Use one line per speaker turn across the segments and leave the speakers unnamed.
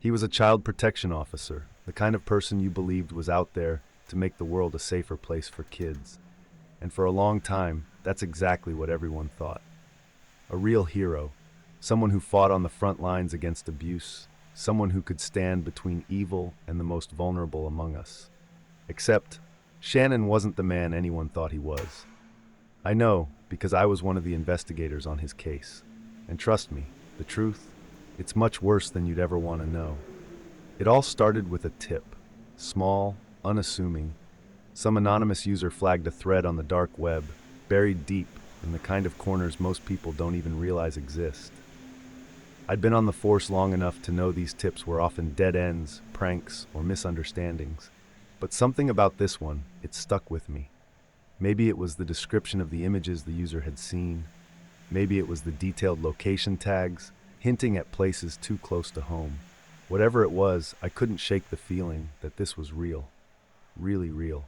He was a child protection officer, the kind of person you believed was out there to make the world a safer place for kids. And for a long time, that's exactly what everyone thought. A real hero, someone who fought on the front lines against abuse, someone who could stand between evil and the most vulnerable among us. Except, Shannon wasn't the man anyone thought he was. I know, because I was one of the investigators on his case. And trust me, the truth, it's much worse than you'd ever want to know. It all started with a tip. Small, unassuming. Some anonymous user flagged a thread on the dark web, buried deep in the kind of corners most people don't even realize exist. I'd been on the force long enough to know these tips were often dead ends, pranks, or misunderstandings. But something about this one, it stuck with me. Maybe it was the description of the images the user had seen. Maybe it was the detailed location tags, hinting at places too close to home. Whatever it was, I couldn't shake the feeling that this was real. Really real.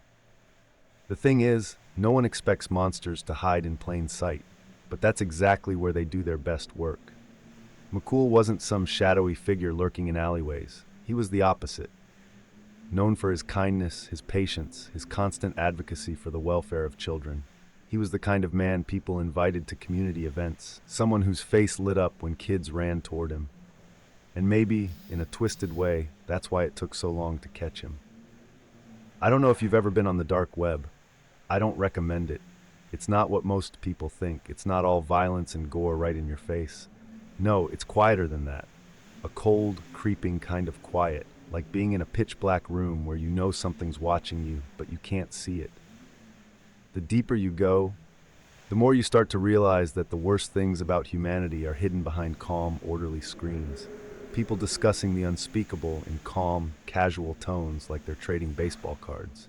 The thing is, no one expects monsters to hide in plain sight, but that's exactly where they do their best work. McCool wasn't some shadowy figure lurking in alleyways. He was the opposite. Known for his kindness, his patience, his constant advocacy for the welfare of children. He was the kind of man people invited to community events, someone whose face lit up when kids ran toward him. And maybe, in a twisted way, that's why it took so long to catch him. I don't know if you've ever been on the dark web. I don't recommend it. It's not what most people think. It's not all violence and gore right in your face. No, it's quieter than that. A cold, creeping kind of quiet, like being in a pitch-black room where you know something's watching you, but you can't see it. The deeper you go, the more you start to realize that the worst things about humanity are hidden behind calm, orderly screens. People discussing the unspeakable in calm, casual tones like they're trading baseball cards.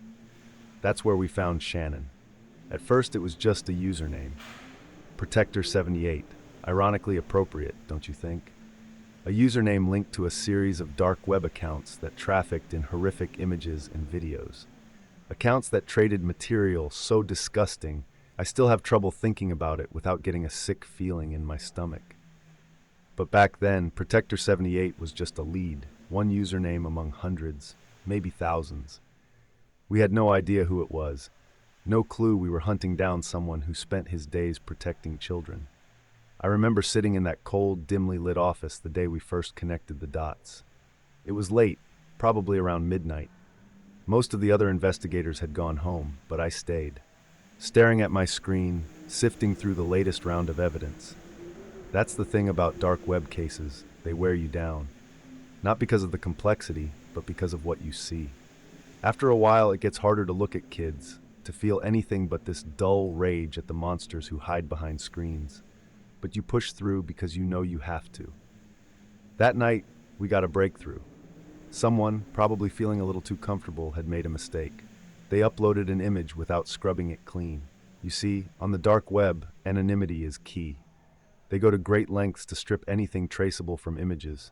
That's where we found Shannon. At first it was just a username. Protector78. Ironically appropriate, don't you think? A username linked to a series of dark web accounts that trafficked in horrific images and videos. Accounts that traded material so disgusting, I still have trouble thinking about it without getting a sick feeling in my stomach. But back then, Protector78 was just a lead, one username among hundreds, maybe thousands. We had no idea who it was, no clue we were hunting down someone who spent his days protecting children. I remember sitting in that cold, dimly lit office the day we first connected the dots. It was late, probably around midnight. Most of the other investigators had gone home, but I stayed, staring at my screen, sifting through the latest round of evidence. That's the thing about dark web cases, they wear you down. Not because of the complexity, but because of what you see. After a while, it gets harder to look at kids, to feel anything but this dull rage at the monsters who hide behind screens. But you push through because you know you have to. That night, we got a breakthrough. Someone, probably feeling a little too comfortable, had made a mistake. They uploaded an image without scrubbing it clean. You see, on the dark web, anonymity is key. They go to great lengths to strip anything traceable from images.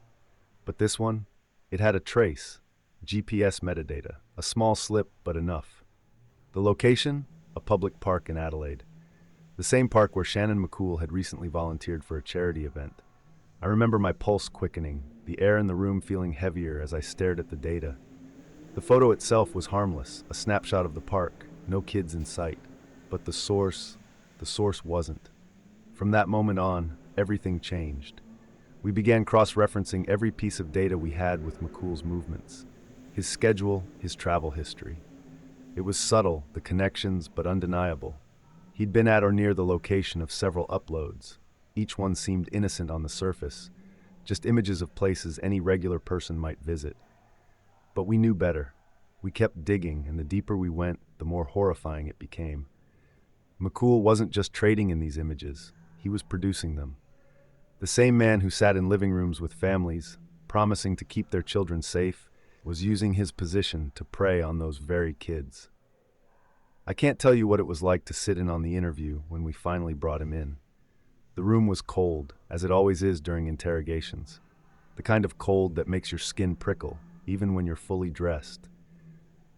But this one, it had a trace, GPS metadata, a small slip, but enough. The location? A public park in Adelaide. The same park where Shannon McCool had recently volunteered for a charity event. I remember my pulse quickening, the air in the room feeling heavier as I stared at the data. The photo itself was harmless, a snapshot of the park, no kids in sight. But the source wasn't. From that moment on, everything changed. We began cross-referencing every piece of data we had with McCool's movements. His schedule, his travel history. It was subtle, the connections, but undeniable. He'd been at or near the location of several uploads. Each one seemed innocent on the surface, just images of places any regular person might visit. But we knew better. We kept digging, and the deeper we went, the more horrifying it became. McCool wasn't just trading in these images, he was producing them. The same man who sat in living rooms with families, promising to keep their children safe, was using his position to prey on those very kids. I can't tell you what it was like to sit in on the interview when we finally brought him in. The room was cold, as it always is during interrogations. The kind of cold that makes your skin prickle, even when you're fully dressed.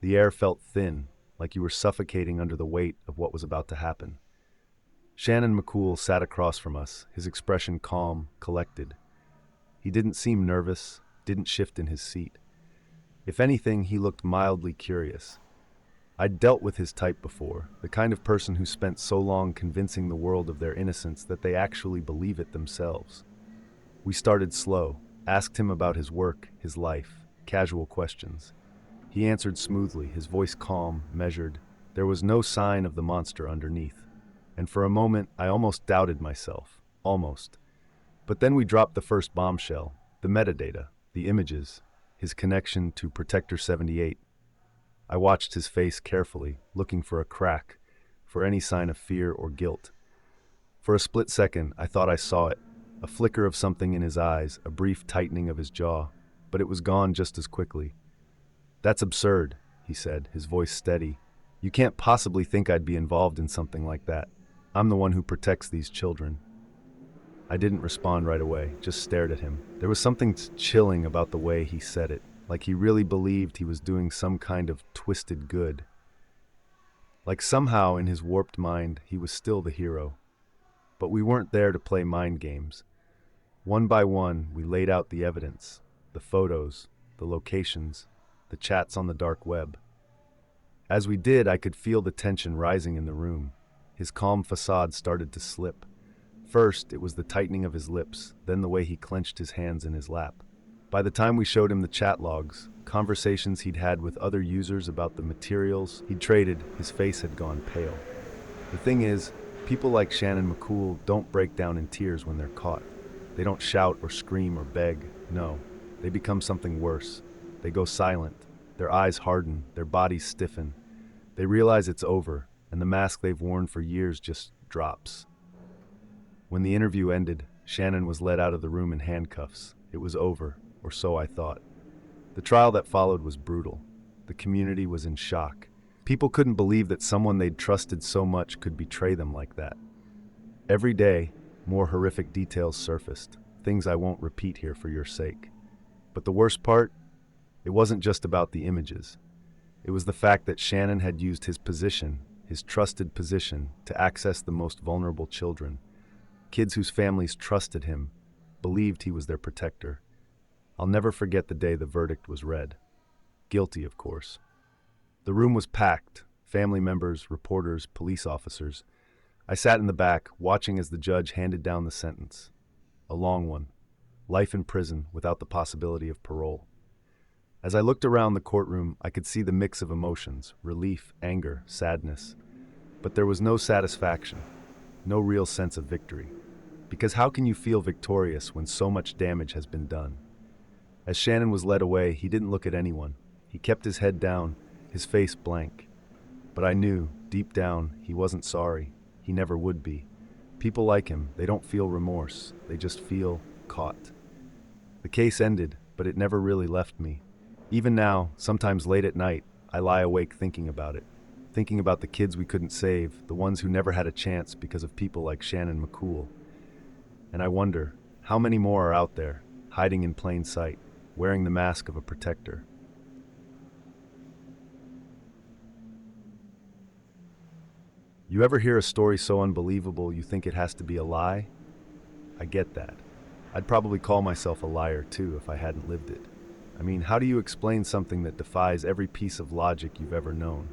The air felt thin, like you were suffocating under the weight of what was about to happen. Shannon McCool sat across from us, his expression calm, collected. He didn't seem nervous, didn't shift in his seat. If anything, he looked mildly curious. I'd dealt with his type before, the kind of person who spent so long convincing the world of their innocence that they actually believe it themselves. We started slow, asked him about his work, his life, casual questions. He answered smoothly, his voice calm, measured. There was no sign of the monster underneath. And for a moment, I almost doubted myself. Almost. But then we dropped the first bombshell, the metadata, the images, his connection to Protector 78. I watched his face carefully, looking for a crack, for any sign of fear or guilt. For a split second, I thought I saw it, a flicker of something in his eyes, a brief tightening of his jaw, but it was gone just as quickly. "That's absurd," he said, his voice steady. "You can't possibly think I'd be involved in something like that. I'm the one who protects these children." I didn't respond right away, just stared at him. There was something chilling about the way he said it, like he really believed he was doing some kind of twisted good. Like somehow in his warped mind, he was still the hero. But we weren't there to play mind games. One by one, we laid out the evidence, the photos, the locations, the chats on the dark web. As we did, I could feel the tension rising in the room. His calm facade started to slip. First, it was the tightening of his lips, then the way he clenched his hands in his lap. By the time we showed him the chat logs, conversations he'd had with other users about the materials he'd traded, his face had gone pale. The thing is, people like Shannon McCool don't break down in tears when they're caught. They don't shout or scream or beg. No, they become something worse. They go silent. Their eyes harden, their bodies stiffen. They realize it's over, and the mask they've worn for years just drops. When the interview ended, Shannon was led out of the room in handcuffs. It was over, or so I thought. The trial that followed was brutal. The community was in shock. People couldn't believe that someone they'd trusted so much could betray them like that. Every day, more horrific details surfaced, things I won't repeat here for your sake. But the worst part? It wasn't just about the images. It was the fact that Shannon had used his position, his trusted position, to access the most vulnerable children. Kids whose families trusted him, believed he was their protector. I'll never forget the day the verdict was read. Guilty, of course. The room was packed, family members, reporters, police officers. I sat in the back, watching as the judge handed down the sentence. A long one. Life in prison without the possibility of parole. As I looked around the courtroom, I could see the mix of emotions, relief, anger, sadness. But there was no satisfaction, no real sense of victory. Because how can you feel victorious when so much damage has been done? As Shannon was led away, he didn't look at anyone. He kept his head down, his face blank. But I knew, deep down, he wasn't sorry. He never would be. People like him, they don't feel remorse. They just feel caught. The case ended, but it never really left me. Even now, sometimes late at night, I lie awake thinking about it. Thinking about the kids we couldn't save, the ones who never had a chance because of people like Shannon McCool. And I wonder, how many more are out there, hiding in plain sight, wearing the mask of a protector? You ever hear a story so unbelievable you think it has to be a lie? I get that. I'd probably call myself a liar too if I hadn't lived it. I mean, how do you explain something that defies every piece of logic you've ever known?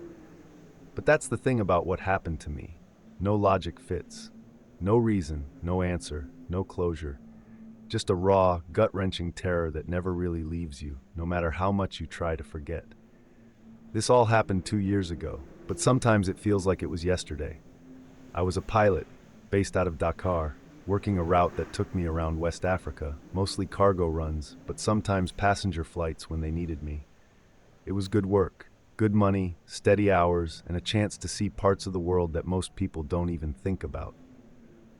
But that's the thing about what happened to me. No logic fits. No reason, no answer, no closure. Just a raw, gut-wrenching terror that never really leaves you, no matter how much you try to forget. This all happened 2 years ago, but sometimes it feels like it was yesterday. I was a pilot, based out of Dakar, working a route that took me around West Africa, mostly cargo runs, but sometimes passenger flights when they needed me. It was good work, good money, steady hours, and a chance to see parts of the world that most people don't even think about.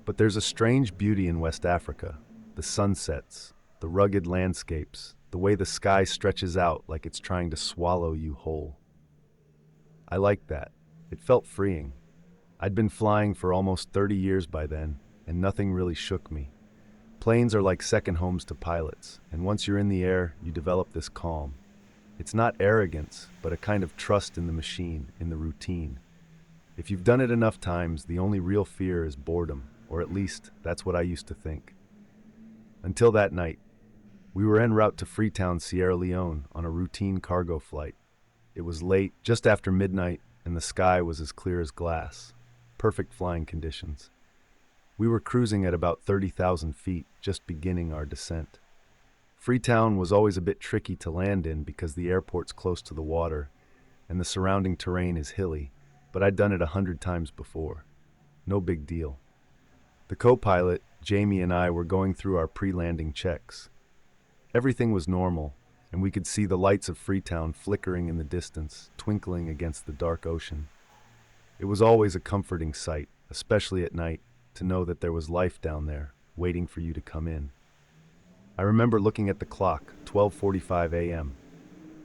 But there's a strange beauty in West Africa. The sunsets, the rugged landscapes, the way the sky stretches out like it's trying to swallow you whole. I liked that. It felt freeing. I'd been flying for almost 30 years by then, and nothing really shook me. Planes are like second homes to pilots, and once you're in the air, you develop this calm. It's not arrogance, but a kind of trust in the machine, in the routine. If you've done it enough times, the only real fear is boredom, or at least that's what I used to think. Until that night. We were en route to Freetown, Sierra Leone, on a routine cargo flight. It was late, just after midnight, and the sky was as clear as glass. Perfect flying conditions. We were cruising at about 30,000 feet, just beginning our descent. Freetown was always a bit tricky to land in because the airport's close to the water, and the surrounding terrain is hilly, but I'd done it 100 times before. No big deal. The co-pilot, Jamie, and I were going through our pre-landing checks. Everything was normal, and we could see the lights of Freetown flickering in the distance, twinkling against the dark ocean. It was always a comforting sight, especially at night, to know that there was life down there, waiting for you to come in. I remember looking at the clock, 12:45 a.m.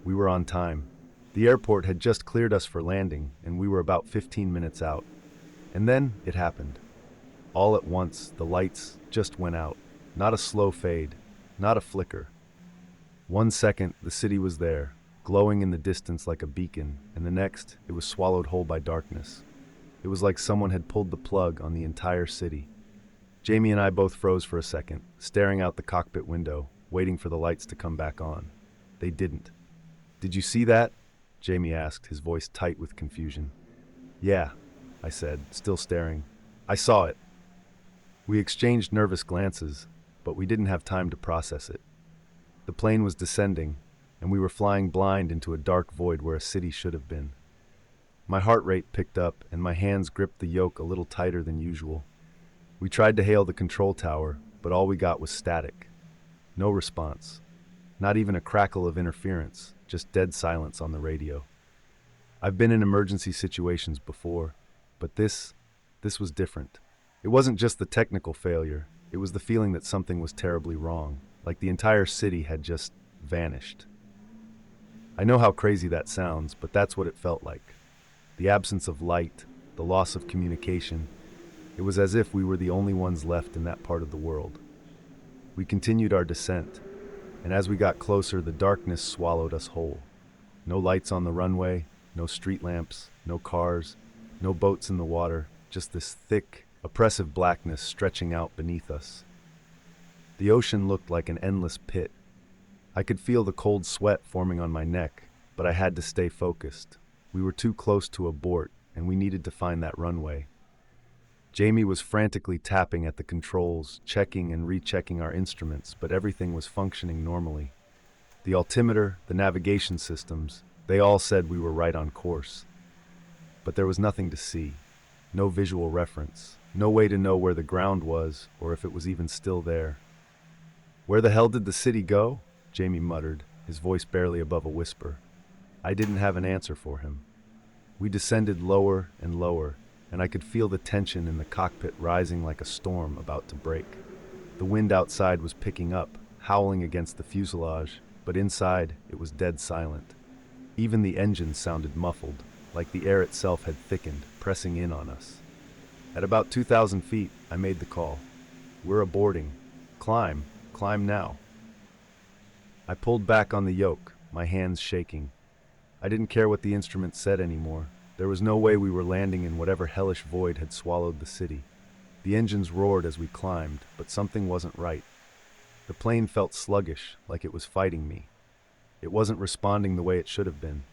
We were on time. The airport had just cleared us for landing, and we were about 15 minutes out. And then it happened. All at once, the lights just went out. Not a slow fade, not a flicker. 1 second, the city was there, glowing in the distance like a beacon, and the next, it was swallowed whole by darkness. It was like someone had pulled the plug on the entire city. Jamie and I both froze for a second, staring out the cockpit window, waiting for the lights to come back on. They didn't. "Did you see that?" Jamie asked, his voice tight with confusion. "Yeah," I said, still staring. "I saw it." We exchanged nervous glances, but we didn't have time to process it. The plane was descending, and we were flying blind into a dark void where a city should have been. My heart rate picked up, and my hands gripped the yoke a little tighter than usual. We tried to hail the control tower, but all we got was static. No response. Not even a crackle of interference, just dead silence on the radio. I've been in emergency situations before, but this was different. It wasn't just the technical failure, it was the feeling that something was terribly wrong, like the entire city had just vanished. I know how crazy that sounds, but that's what it felt like. The absence of light, the loss of communication, it was as if we were the only ones left in that part of the world. We continued our descent, and as we got closer, the darkness swallowed us whole. No lights on the runway, no street lamps, no cars, no boats in the water, just this thick, oppressive blackness stretching out beneath us. The ocean looked like an endless pit. I could feel the cold sweat forming on my neck, but I had to stay focused. We were too close to abort, and we needed to find that runway. Jamie was frantically tapping at the controls, checking and rechecking our instruments, but everything was functioning normally. The altimeter, the navigation systems, they all said we were right on course. But there was nothing to see. No visual reference. No way to know where the ground was, or if it was even still there. "Where the hell did the city go?" Jamie muttered, his voice barely above a whisper. I didn't have an answer for him. We descended lower and lower, and I could feel the tension in the cockpit rising like a storm about to break. The wind outside was picking up, howling against the fuselage, but inside it was dead silent. Even the engines sounded muffled, like the air itself had thickened, pressing in on us. At about 2,000 feet, I made the call. "We're aborting. Climb now." I pulled back on the yoke, my hands shaking. I didn't care what the instrument said anymore. There was no way we were landing in whatever hellish void had swallowed the city. The engines roared as we climbed, but something wasn't right. The plane felt sluggish, like it was fighting me. It wasn't responding the way it should have been.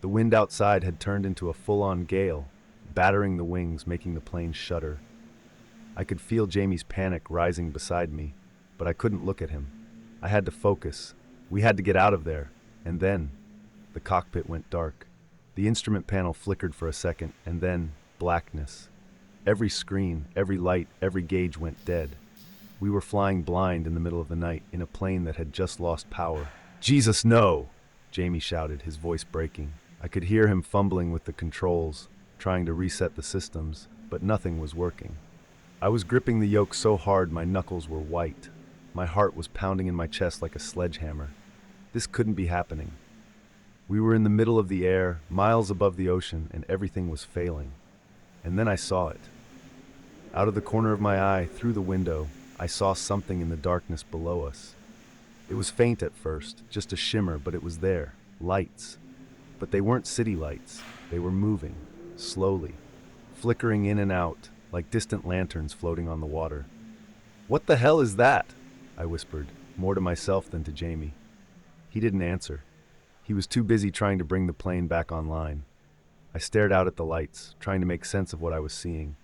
The wind outside had turned into a full-on gale, battering the wings, making the plane shudder. I could feel Jamie's panic rising beside me, but I couldn't look at him. I had to focus. We had to get out of there. And then, the cockpit went dark. The instrument panel flickered for a second, and then, blackness. Every screen, every light, every gauge went dead. We were flying blind in the middle of the night in a plane that had just lost power. "Jesus, no!" Jamie shouted, his voice breaking. I could hear him fumbling with the controls, trying to reset the systems, but nothing was working. I was gripping the yoke so hard my knuckles were white. My heart was pounding in my chest like a sledgehammer. This couldn't be happening. We were in the middle of the air, miles above the ocean, and everything was failing. And then I saw it. Out of the corner of my eye, through the window, I saw something in the darkness below us. It was faint at first, just a shimmer, but it was there. Lights. But they weren't city lights. They were moving, slowly, flickering in and out, like distant lanterns floating on the water. "What the hell is that?" I whispered. more to myself than to Jamie. He didn't answer. He was too busy trying to bring the plane back online. I stared out at the lights, trying to make sense of what I was seeing.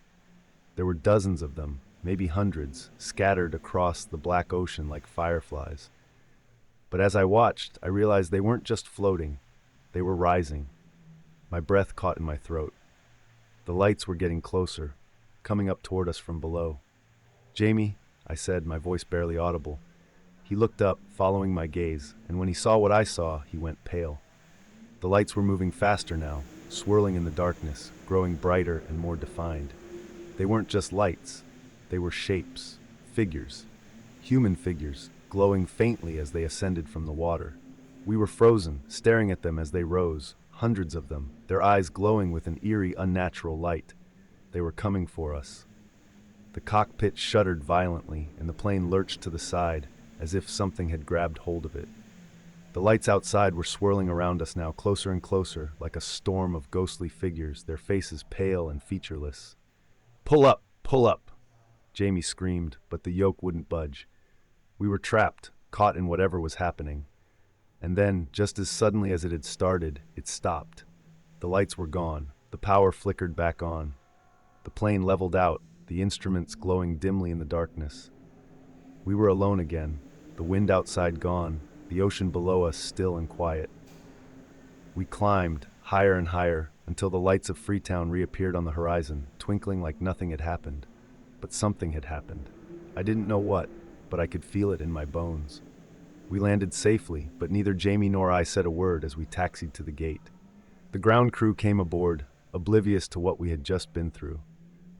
There were dozens of them, maybe hundreds, scattered across the black ocean like fireflies. But as I watched, I realized they weren't just floating, they were rising. My breath caught in my throat. The lights were getting closer, coming up toward us from below. "Jamie," I said, my voice barely audible. He looked up, following my gaze, and when he saw what I saw, he went pale. The lights were moving faster now, swirling in the darkness, growing brighter and more defined. They weren't just lights, they were shapes, figures, human figures, glowing faintly as they ascended from the water. We were frozen, staring at them as they rose, hundreds of them, their eyes glowing with an eerie, unnatural light. They were coming for us. The cockpit shuddered violently, and the plane lurched to the side, as if something had grabbed hold of it. The lights outside were swirling around us now, closer and closer, like a storm of ghostly figures, their faces pale and featureless. "Pull up! Pull up!" Jamie screamed, but the yoke wouldn't budge. We were trapped, caught in whatever was happening. And then, just as suddenly as it had started, it stopped. The lights were gone, the power flickered back on. The plane leveled out, the instruments glowing dimly in the darkness. We were alone again, the wind outside gone, the ocean below us still and quiet. We climbed, higher and higher, until the lights of Freetown reappeared on the horizon, twinkling like nothing had happened. But something had happened. I didn't know what, but I could feel it in my bones. We landed safely, but neither Jamie nor I said a word as we taxied to the gate. The ground crew came aboard, oblivious to what we had just been through.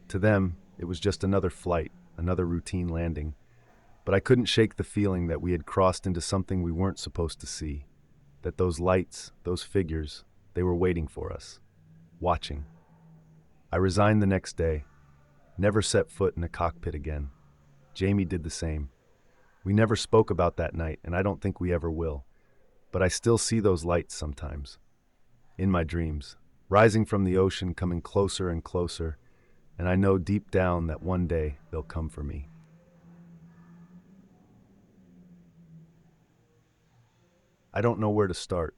To them, it was just another flight, another routine landing. But I couldn't shake the feeling that we had crossed into something we weren't supposed to see. That those lights, those figures, they were waiting for us. Watching. I resigned the next day. Never set foot in a cockpit again. Jamie did the same. We never spoke about that night, and I don't think we ever will. But I still see those lights sometimes. In my dreams. Rising from the ocean, coming closer and closer. And I know deep down that one day they'll come for me. I don't know where to start.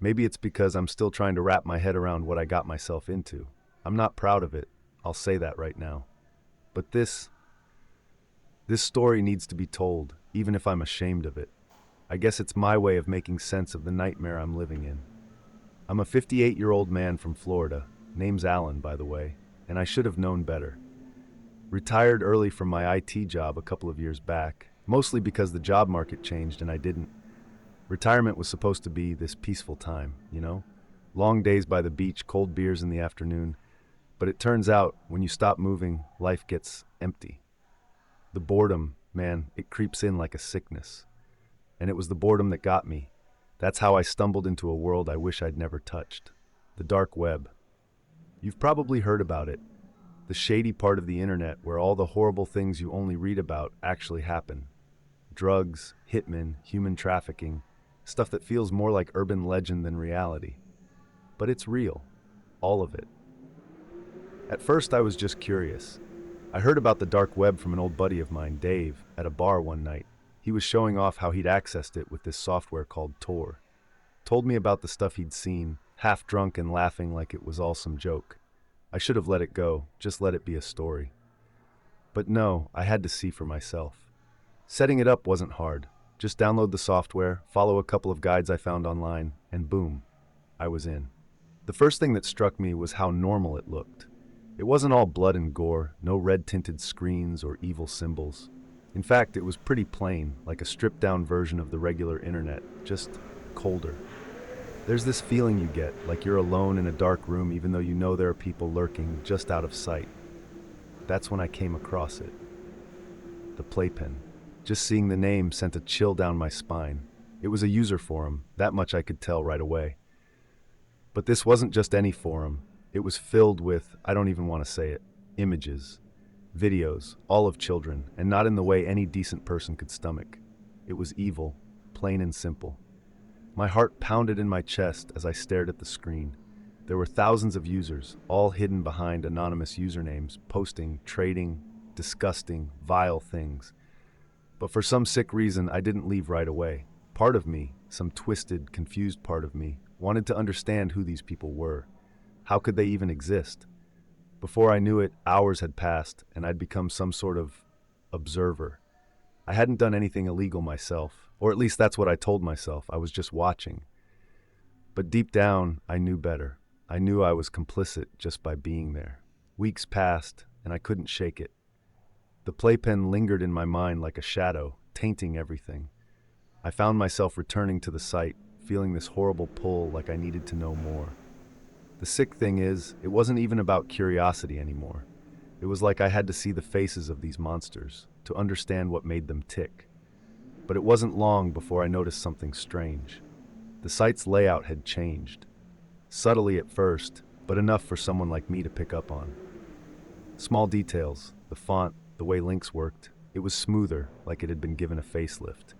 Maybe it's because I'm still trying to wrap my head around what I got myself into. I'm not proud of it. I'll say that right now. But this story needs to be told, even if I'm ashamed of it. I guess it's my way of making sense of the nightmare I'm living in. I'm a 58-year-old man from Florida, name's Alan, by the way, and I should have known better. Retired early from my IT job a couple of years back, mostly because the job market changed and I didn't. Retirement was supposed to be this peaceful time, you know? Long days by the beach, cold beers in the afternoon. But it turns out, when you stop moving, life gets empty. The boredom, man, it creeps in like a sickness. And it was the boredom that got me. That's how I stumbled into a world I wish I'd never touched. The dark web. You've probably heard about it. The shady part of the internet where all the horrible things you only read about actually happen. Drugs, hitmen, human trafficking, stuff that feels more like urban legend than reality. But it's real. All of it. At first I was just curious. I heard about the dark web from an old buddy of mine, Dave, at a bar one night. He was showing off how he'd accessed it with this software called Tor. Told me about the stuff he'd seen, half drunk and laughing like it was all some joke. I should have let it go, just let it be a story. But no, I had to see for myself. Setting it up wasn't hard. Just download the software, follow a couple of guides I found online, and boom, I was in. The first thing that struck me was how normal it looked. It wasn't all blood and gore, no red-tinted screens or evil symbols. In fact, it was pretty plain, like a stripped-down version of the regular internet, just colder. There's this feeling you get, like you're alone in a dark room even though you know there are people lurking just out of sight. That's when I came across it. The Playpen. Just seeing the name sent a chill down my spine. It was a user forum, that much I could tell right away. But this wasn't just any forum. It was filled with, I don't even want to say it, images, videos, all of children, and not in the way any decent person could stomach. It was evil, plain and simple. My heart pounded in my chest as I stared at the screen. There were thousands of users, all hidden behind anonymous usernames, posting, trading, disgusting, vile things. But for some sick reason, I didn't leave right away. Part of me, some twisted, confused part of me, wanted to understand who these people were. How could they even exist? Before I knew it, hours had passed, and I'd become some sort of observer. I hadn't done anything illegal myself, or at least that's what I told myself. I was just watching. But deep down, I knew better. I knew I was complicit just by being there. Weeks passed, and I couldn't shake it. The playpen lingered in my mind like a shadow, tainting everything. I found myself returning to the site, feeling this horrible pull like I needed to know more. The sick thing is, it wasn't even about curiosity anymore. It was like I had to see the faces of these monsters, to understand what made them tick. But it wasn't long before I noticed something strange. The site's layout had changed. Subtly at first, but enough for someone like me to pick up on. Small details, the font, the way links worked, it was smoother, like it had been given a facelift.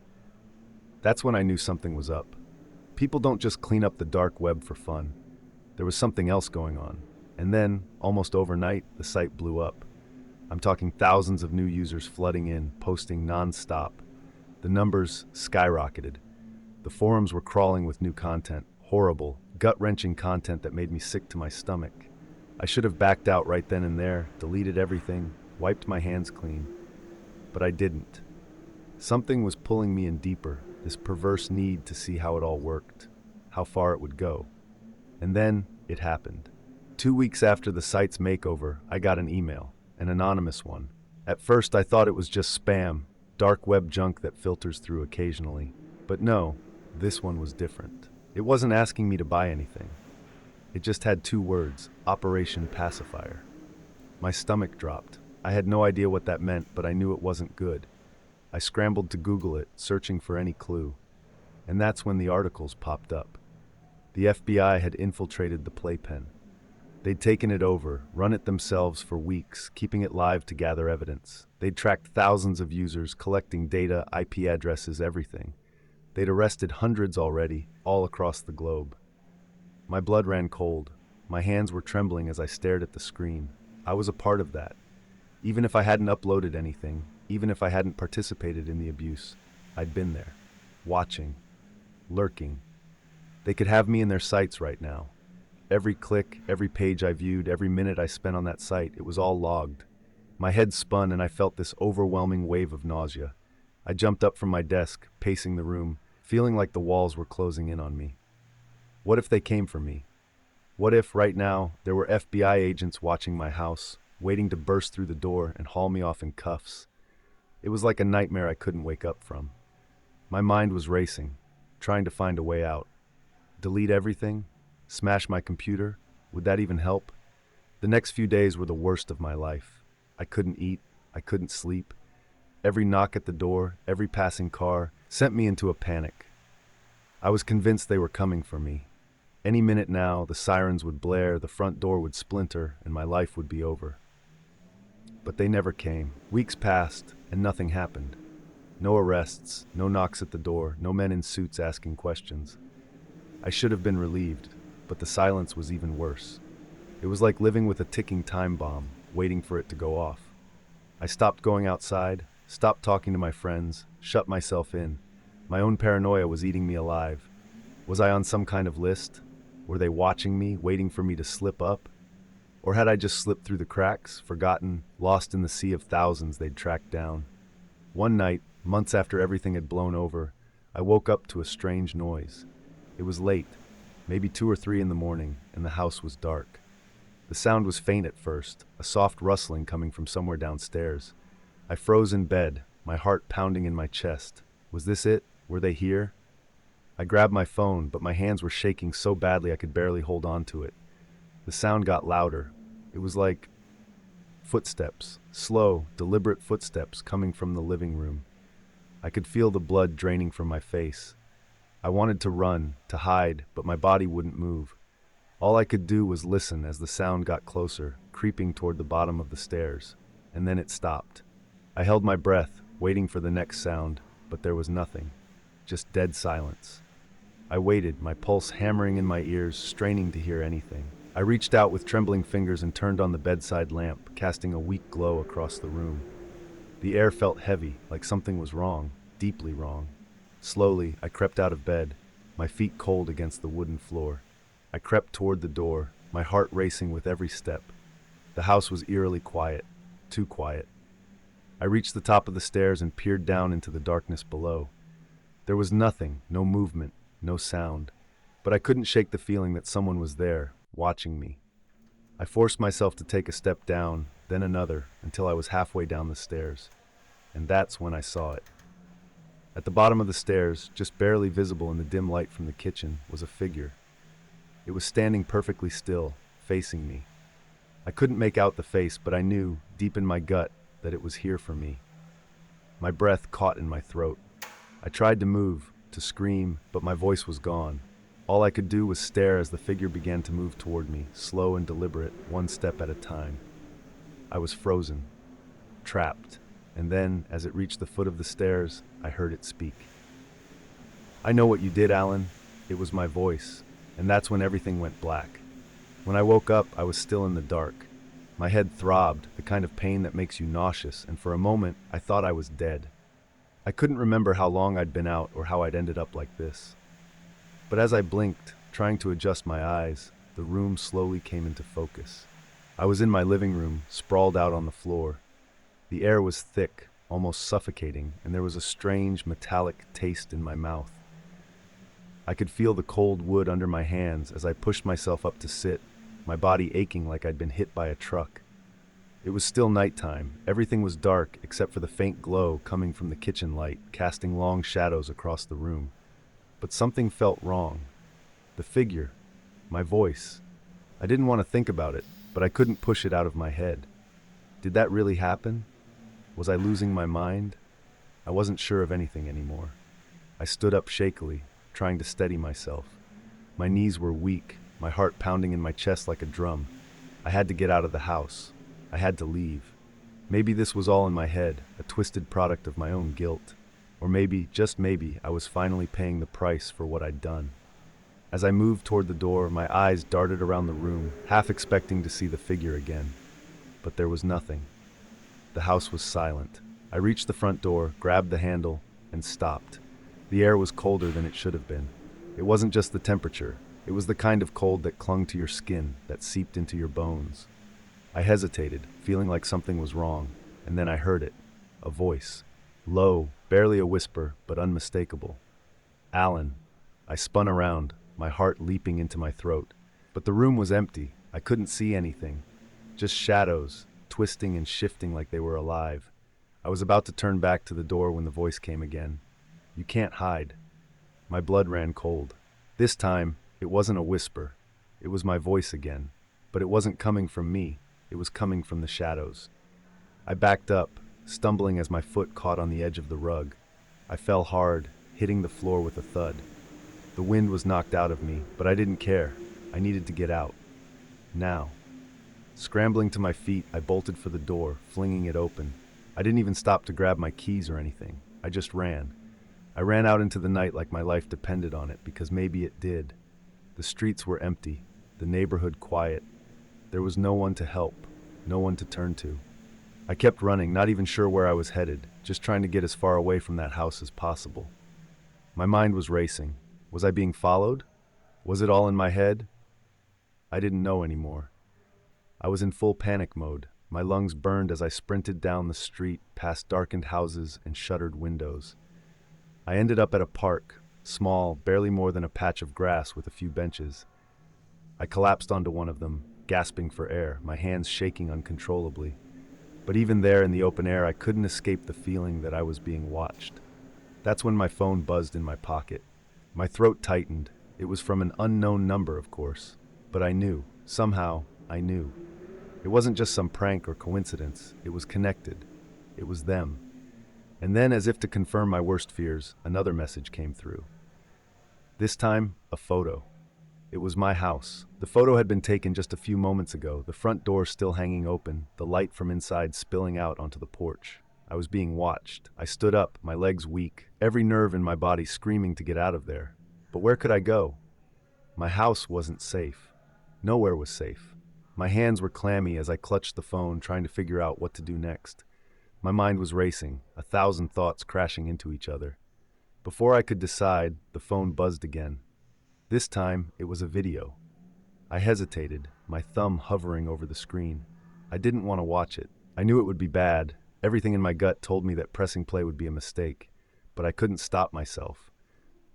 That's when I knew something was up. People don't just clean up the dark web for fun. There was something else going on. And then, almost overnight, the site blew up. I'm talking thousands of new users flooding in, posting non-stop. The numbers skyrocketed. The forums were crawling with new content, horrible, gut-wrenching content that made me sick to my stomach. I should have backed out right then and there, deleted everything, wiped my hands clean. But I didn't. Something was pulling me in deeper, this perverse need to see how it all worked, how far it would go. And then, it happened. 2 weeks after the site's makeover, I got an email, an anonymous one. At first I thought it was just spam, dark web junk that filters through occasionally. But no, this one was different. It wasn't asking me to buy anything. It just had 2 words, Operation Pacifier. My stomach dropped. I had no idea what that meant, but I knew it wasn't good. I scrambled to Google it, searching for any clue. And that's when the articles popped up. The FBI had infiltrated the playpen. They'd taken it over, run it themselves for weeks, keeping it live to gather evidence. They'd tracked thousands of users, collecting data, IP addresses, everything. They'd arrested hundreds already, all across the globe. My blood ran cold. My hands were trembling as I stared at the screen. I was a part of that. Even if I hadn't uploaded anything, even if I hadn't participated in the abuse, I'd been there, watching, lurking. They could have me in their sights right now. Every click, every page I viewed, every minute I spent on that site, it was all logged. My head spun and I felt this overwhelming wave of nausea. I jumped up from my desk, pacing the room, feeling like the walls were closing in on me. What if they came for me? What if, right now, there were FBI agents watching my house, waiting to burst through the door and haul me off in cuffs? It was like a nightmare I couldn't wake up from. My mind was racing, trying to find a way out. Delete everything? Smash my computer? Would that even help? The next few days were the worst of my life. I couldn't eat. I couldn't sleep. Every knock at the door, every passing car, sent me into a panic. I was convinced they were coming for me. Any minute now, the sirens would blare, the front door would splinter, and my life would be over. But they never came. Weeks passed, and nothing happened. No arrests, no knocks at the door, no men in suits asking questions. I should have been relieved, but the silence was even worse. It was like living with a ticking time bomb, waiting for it to go off. I stopped going outside, stopped talking to my friends, shut myself in. My own paranoia was eating me alive. Was I on some kind of list? Were they watching me, waiting for me to slip up? Or had I just slipped through the cracks, forgotten, lost in the sea of thousands they'd tracked down? One night, months after everything had blown over, I woke up to a strange noise. It was late, maybe 2 or 3 in the morning, and the house was dark. The sound was faint at first, a soft rustling coming from somewhere downstairs. I froze in bed, my heart pounding in my chest. Was this it? Were they here? I grabbed my phone, but my hands were shaking so badly I could barely hold on to it. The sound got louder. It was like footsteps, slow, deliberate footsteps coming from the living room. I could feel the blood draining from my face. I wanted to run, to hide, but my body wouldn't move. All I could do was listen as the sound got closer, creeping toward the bottom of the stairs. And then it stopped. I held my breath, waiting for the next sound, but there was nothing. Just dead silence. I waited, my pulse hammering in my ears, straining to hear anything. I reached out with trembling fingers and turned on the bedside lamp, casting a weak glow across the room. The air felt heavy, like something was wrong, deeply wrong. Slowly, I crept out of bed, my feet cold against the wooden floor. I crept toward the door, my heart racing with every step. The house was eerily quiet, too quiet. I reached the top of the stairs and peered down into the darkness below. There was nothing, no movement, no sound, but I couldn't shake the feeling that someone was there, watching me. I forced myself to take a step down, then another, until I was halfway down the stairs. And that's when I saw it. At the bottom of the stairs, just barely visible in the dim light from the kitchen, was a figure. It was standing perfectly still, facing me. I couldn't make out the face, but I knew, deep in my gut, that it was here for me. My breath caught in my throat. I tried to move, to scream, but my voice was gone. All I could do was stare as the figure began to move toward me, slow and deliberate, one step at a time. I was frozen, trapped, and then, as it reached the foot of the stairs, I heard it speak. "I know what you did, Alan." It was my voice, and that's when everything went black. When I woke up, I was still in the dark. My head throbbed, the kind of pain that makes you nauseous, and for a moment, I thought I was dead. I couldn't remember how long I'd been out or how I'd ended up like this. But as I blinked, trying to adjust my eyes, the room slowly came into focus. I was in my living room, sprawled out on the floor. The air was thick, almost suffocating, and there was a strange, metallic taste in my mouth. I could feel the cold wood under my hands as I pushed myself up to sit, my body aching like I'd been hit by a truck. It was still nighttime. Everything was dark except for the faint glow coming from the kitchen light, casting long shadows across the room. But something felt wrong. The figure, my voice. I didn't want to think about it, but I couldn't push it out of my head. Did that really happen? Was I losing my mind? I wasn't sure of anything anymore. I stood up shakily, trying to steady myself. My knees were weak, my heart pounding in my chest like a drum. I had to get out of the house. I had to leave. Maybe this was all in my head, a twisted product of my own guilt. Or maybe, just maybe, I was finally paying the price for what I'd done. As I moved toward the door, my eyes darted around the room, half expecting to see the figure again. But there was nothing. The house was silent. I reached the front door, grabbed the handle, and stopped. The air was colder than it should have been. It wasn't just the temperature. It was the kind of cold that clung to your skin, that seeped into your bones. I hesitated, feeling like something was wrong, and then I heard it. A voice. Low, barely a whisper, but unmistakable. "Alan." I spun around, my heart leaping into my throat. But the room was empty. I couldn't see anything. Just shadows, twisting and shifting like they were alive. I was about to turn back to the door when the voice came again. "You can't hide." My blood ran cold. This time, it wasn't a whisper. It was my voice again. But it wasn't coming from me. It was coming from the shadows. I backed up, stumbling as my foot caught on the edge of the rug. I fell hard, hitting the floor with a thud. The wind was knocked out of me, but I didn't care. I needed to get out. Now. Scrambling to my feet, I bolted for the door, flinging it open. I didn't even stop to grab my keys or anything. I just ran. I ran out into the night like my life depended on it, because maybe it did. The streets were empty, the neighborhood quiet. There was no one to help, no one to turn to. I kept running, not even sure where I was headed, just trying to get as far away from that house as possible. My mind was racing. Was I being followed? Was it all in my head? I didn't know anymore. I was in full panic mode. My lungs burned as I sprinted down the street, past darkened houses and shuttered windows. I ended up at a park, small, barely more than a patch of grass with a few benches. I collapsed onto one of them, gasping for air, my hands shaking uncontrollably. But even there in the open air, I couldn't escape the feeling that I was being watched. That's when my phone buzzed in my pocket. My throat tightened. It was from an unknown number, of course. But I knew. Somehow, I knew. It wasn't just some prank or coincidence. It was connected. It was them. And then, as if to confirm my worst fears, another message came through. This time, a photo. It was my house. The photo had been taken just a few moments ago, the front door still hanging open, the light from inside spilling out onto the porch. I was being watched. I stood up, my legs weak, every nerve in my body screaming to get out of there. But where could I go? My house wasn't safe. Nowhere was safe. My hands were clammy as I clutched the phone, trying to figure out what to do next. My mind was racing, 1,000 thoughts crashing into each other. Before I could decide, the phone buzzed again. This time, it was a video. I hesitated, my thumb hovering over the screen. I didn't want to watch it. I knew it would be bad. Everything in my gut told me that pressing play would be a mistake, but I couldn't stop myself.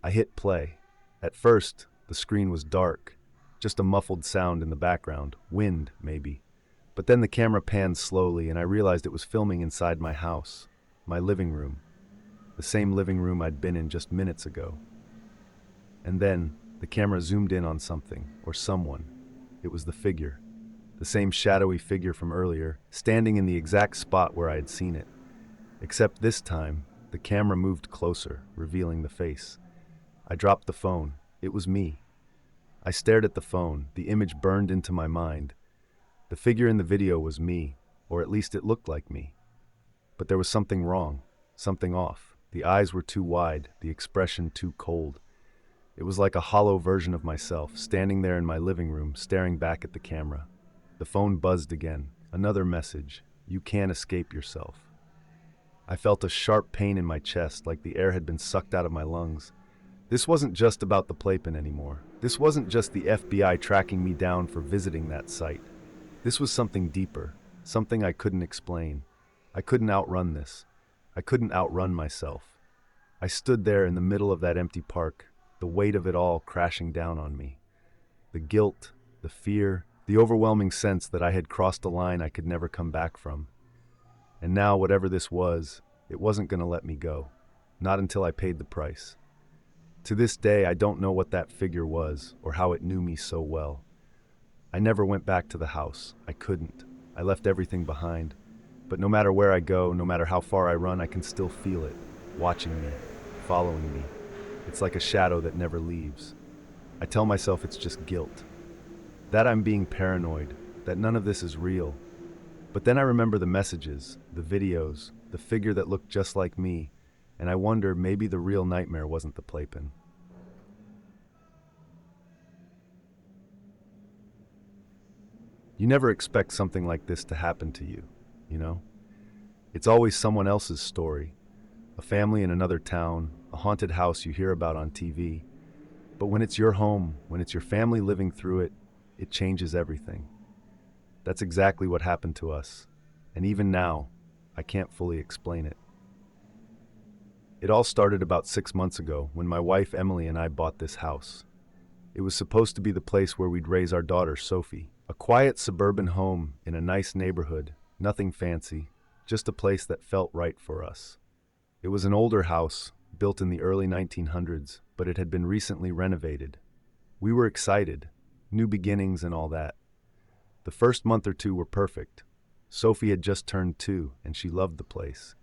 I hit play. At first, the screen was dark, just a muffled sound in the background, wind, maybe. But then the camera panned slowly and I realized it was filming inside my house, my living room, the same living room I'd been in just minutes ago. And then, the camera zoomed in on something, or someone. It was the figure. The same shadowy figure from earlier, standing in the exact spot where I had seen it. Except this time, the camera moved closer, revealing the face. I dropped the phone. It was me. I stared at the phone. The image burned into my mind. The figure in the video was me, or at least it looked like me. But there was something wrong, something off. The eyes were too wide, the expression too cold. It was like a hollow version of myself, standing there in my living room, staring back at the camera. The phone buzzed again. Another message. You can't escape yourself. I felt a sharp pain in my chest, like the air had been sucked out of my lungs. This wasn't just about the playpen anymore. This wasn't just the FBI tracking me down for visiting that site. This was something deeper, something I couldn't explain. I couldn't outrun this. I couldn't outrun myself. I stood there in the middle of that empty park, the weight of it all crashing down on me. The guilt, the fear, the overwhelming sense that I had crossed a line I could never come back from. And now, whatever this was, it wasn't going to let me go. Not until I paid the price. To this day, I don't know what that figure was, or how it knew me so well. I never went back to the house. I couldn't. I left everything behind. But no matter where I go, no matter how far I run, I can still feel it, watching me, following me. It's like a shadow that never leaves. I tell myself it's just guilt. That I'm being paranoid, that none of this is real. But then I remember the messages, the videos, the figure that looked just like me, and I wonder maybe the real nightmare wasn't the playpen. You never expect something like this to happen to you, you know? It's always someone else's story. A family in another town, a haunted house you hear about on TV. But when it's your home, when it's your family living through it, it changes everything. That's exactly what happened to us. And even now, I can't fully explain it. It all started about 6 months ago when my wife Emily and I bought this house. It was supposed to be the place where we'd raise our daughter Sophie. A quiet suburban home in a nice neighborhood, nothing fancy, just a place that felt right for us. It was an older house, built in the early 1900s, but it had been recently renovated. We were excited, new beginnings and all that. The first month or two were perfect. Sophie had just turned 2, and she loved the place.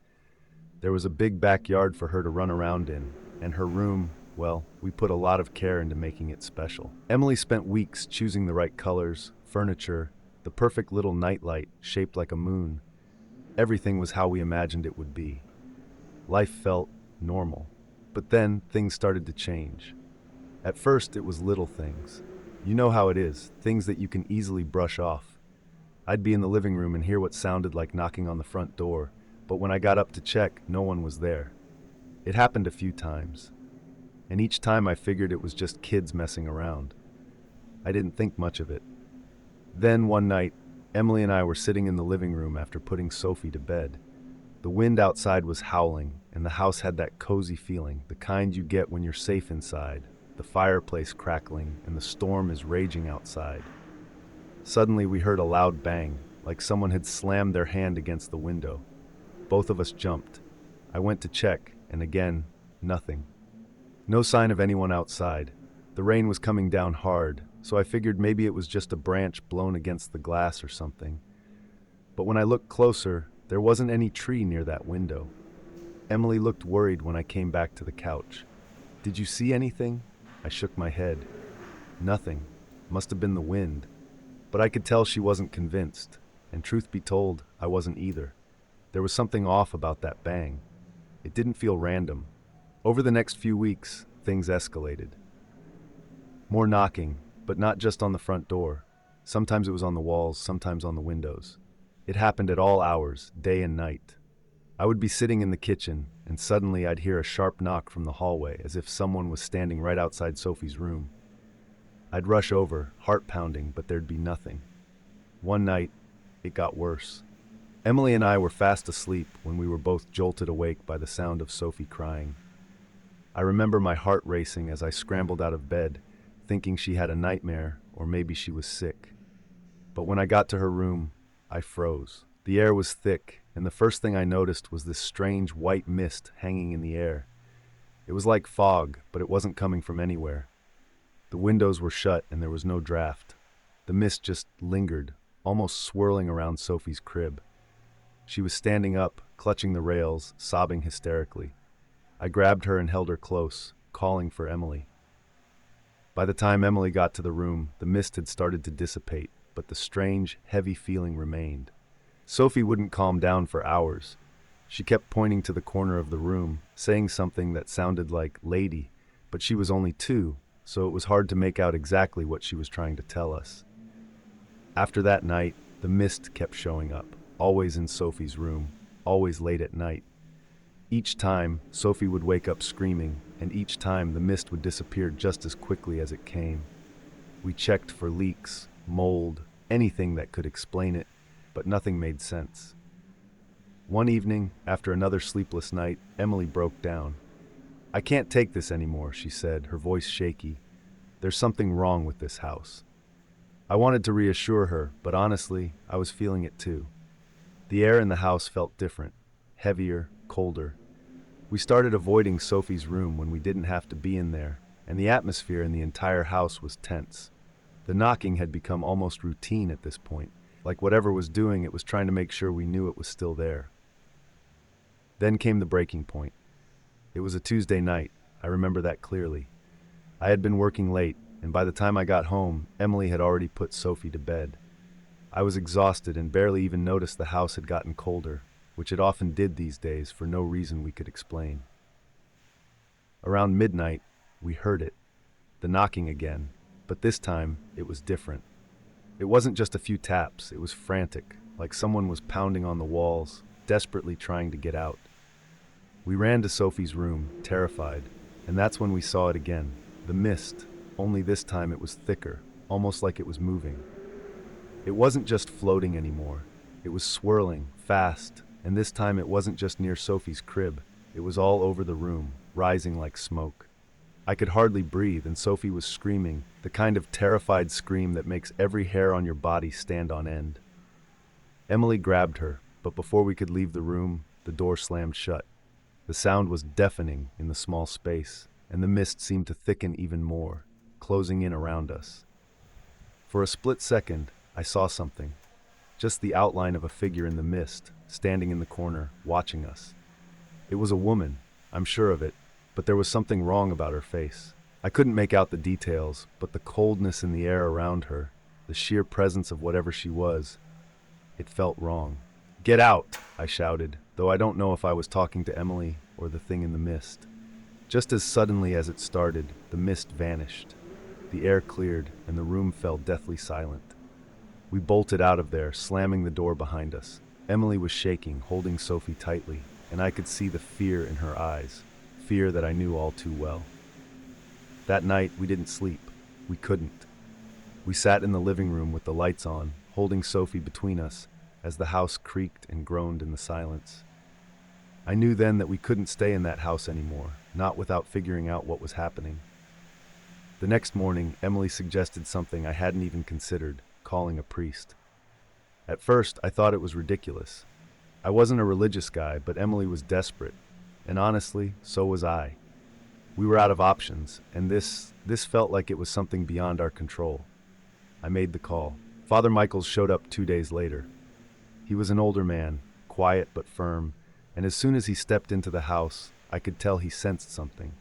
There was a big backyard for her to run around in, and her room, well, we put a lot of care into making it special. Emily spent weeks choosing the right colors, furniture, the perfect little nightlight shaped like a moon. Everything was how we imagined it would be. Life felt normal. But then things started to change. At first, it was little things. You know how it is, things that you can easily brush off. I'd be in the living room and hear what sounded like knocking on the front door, but when I got up to check, no one was there. It happened a few times. And each time I figured it was just kids messing around. I didn't think much of it. Then one night, Emily and I were sitting in the living room after putting Sophie to bed. The wind outside was howling, and the house had that cozy feeling, the kind you get when you're safe inside, the fireplace crackling, and the storm is raging outside. Suddenly we heard a loud bang, like someone had slammed their hand against the window. Both of us jumped. I went to check, and again, nothing. No sign of anyone outside. The rain was coming down hard, so I figured maybe it was just a branch blown against the glass or something. But when I looked closer, there wasn't any tree near that window. Emily looked worried when I came back to the couch. "Did you see anything?" I shook my head. Nothing. Must have been the wind. But I could tell she wasn't convinced, and truth be told, I wasn't either. There was something off about that bang. It didn't feel random. Over the next few weeks, things escalated. More knocking, but not just on the front door. Sometimes it was on the walls, sometimes on the windows. It happened at all hours, day and night. I would be sitting in the kitchen, and suddenly I'd hear a sharp knock from the hallway, as if someone was standing right outside Sophie's room. I'd rush over, heart pounding, but there'd be nothing. One night, it got worse. Emily and I were fast asleep when we were both jolted awake by the sound of Sophie crying. I remember my heart racing as I scrambled out of bed, thinking she had a nightmare or maybe she was sick. But when I got to her room, I froze. The air was thick, and the first thing I noticed was this strange white mist hanging in the air. It was like fog, but it wasn't coming from anywhere. The windows were shut and there was no draft. The mist just lingered, almost swirling around Sophie's crib. She was standing up, clutching the rails, sobbing hysterically. I grabbed her and held her close, calling for Emily. By the time Emily got to the room, the mist had started to dissipate, but the strange, heavy feeling remained. Sophie wouldn't calm down for hours. She kept pointing to the corner of the room, saying something that sounded like "lady," but she was only 2, so it was hard to make out exactly what she was trying to tell us. After that night, the mist kept showing up, always in Sophie's room, always late at night. Each time, Sophie would wake up screaming, and each time the mist would disappear just as quickly as it came. We checked for leaks, mold, anything that could explain it, but nothing made sense. One evening, after another sleepless night, Emily broke down. "I can't take this anymore," she said, her voice shaky. "There's something wrong with this house." I wanted to reassure her, but honestly, I was feeling it too. The air in the house felt different, heavier, colder. We started avoiding Sophie's room when we didn't have to be in there, and the atmosphere in the entire house was tense. The knocking had become almost routine at this point, like whatever was doing it was trying to make sure we knew it was still there. Then came the breaking point. It was a Tuesday night, I remember that clearly. I had been working late, and by the time I got home, Emily had already put Sophie to bed. I was exhausted and barely even noticed the house had gotten colder, which it often did these days for no reason we could explain. Around midnight, we heard it, the knocking again, but this time it was different. It wasn't just a few taps, it was frantic, like someone was pounding on the walls, desperately trying to get out. We ran to Sophie's room, terrified, and that's when we saw it again, the mist, only this time it was thicker, almost like it was moving. It wasn't just floating anymore, it was swirling, fast, and this time it wasn't just near Sophie's crib, it was all over the room, rising like smoke. I could hardly breathe, and Sophie was screaming, the kind of terrified scream that makes every hair on your body stand on end. Emily grabbed her, but before we could leave the room, the door slammed shut. The sound was deafening in the small space, and the mist seemed to thicken even more, closing in around us. For a split second, I saw something, just the outline of a figure in the mist, standing in the corner, watching us. It was a woman, I'm sure of it, but there was something wrong about her face. I couldn't make out the details, but the coldness in the air around her, the sheer presence of whatever she was, it felt wrong. "Get out!" I shouted, though I don't know if I was talking to Emily or the thing in the mist. Just as suddenly as it started, the mist vanished. The air cleared, and the room fell deathly silent. We bolted out of there, slamming the door behind us. Emily was shaking, holding Sophie tightly, and I could see the fear in her eyes, fear that I knew all too well. That night, we didn't sleep. We couldn't. We sat in the living room with the lights on, holding Sophie between us, as the house creaked and groaned in the silence. I knew then that we couldn't stay in that house anymore, not without figuring out what was happening. The next morning, Emily suggested something I hadn't even considered, calling a priest. At first, I thought it was ridiculous. I wasn't a religious guy, but Emily was desperate, and honestly, so was I. We were out of options, and this felt like it was something beyond our control. I made the call. Father Michaels showed up 2 days later. He was an older man, quiet but firm, and as soon as he stepped into the house, I could tell he sensed something.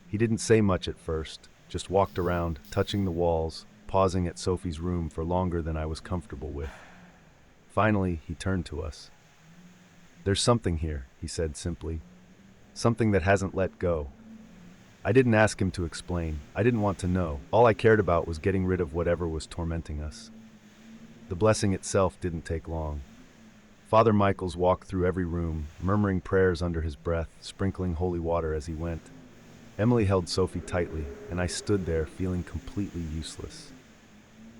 He didn't say much at first, just walked around, touching the walls, pausing at Sophie's room for longer than I was comfortable with. Finally, he turned to us. "There's something here," he said simply. "Something that hasn't let go." I didn't ask him to explain. I didn't want to know. All I cared about was getting rid of whatever was tormenting us. The blessing itself didn't take long. Father Michaels walked through every room, murmuring prayers under his breath, sprinkling holy water as he went. Emily held Sophie tightly, and I stood there feeling completely useless.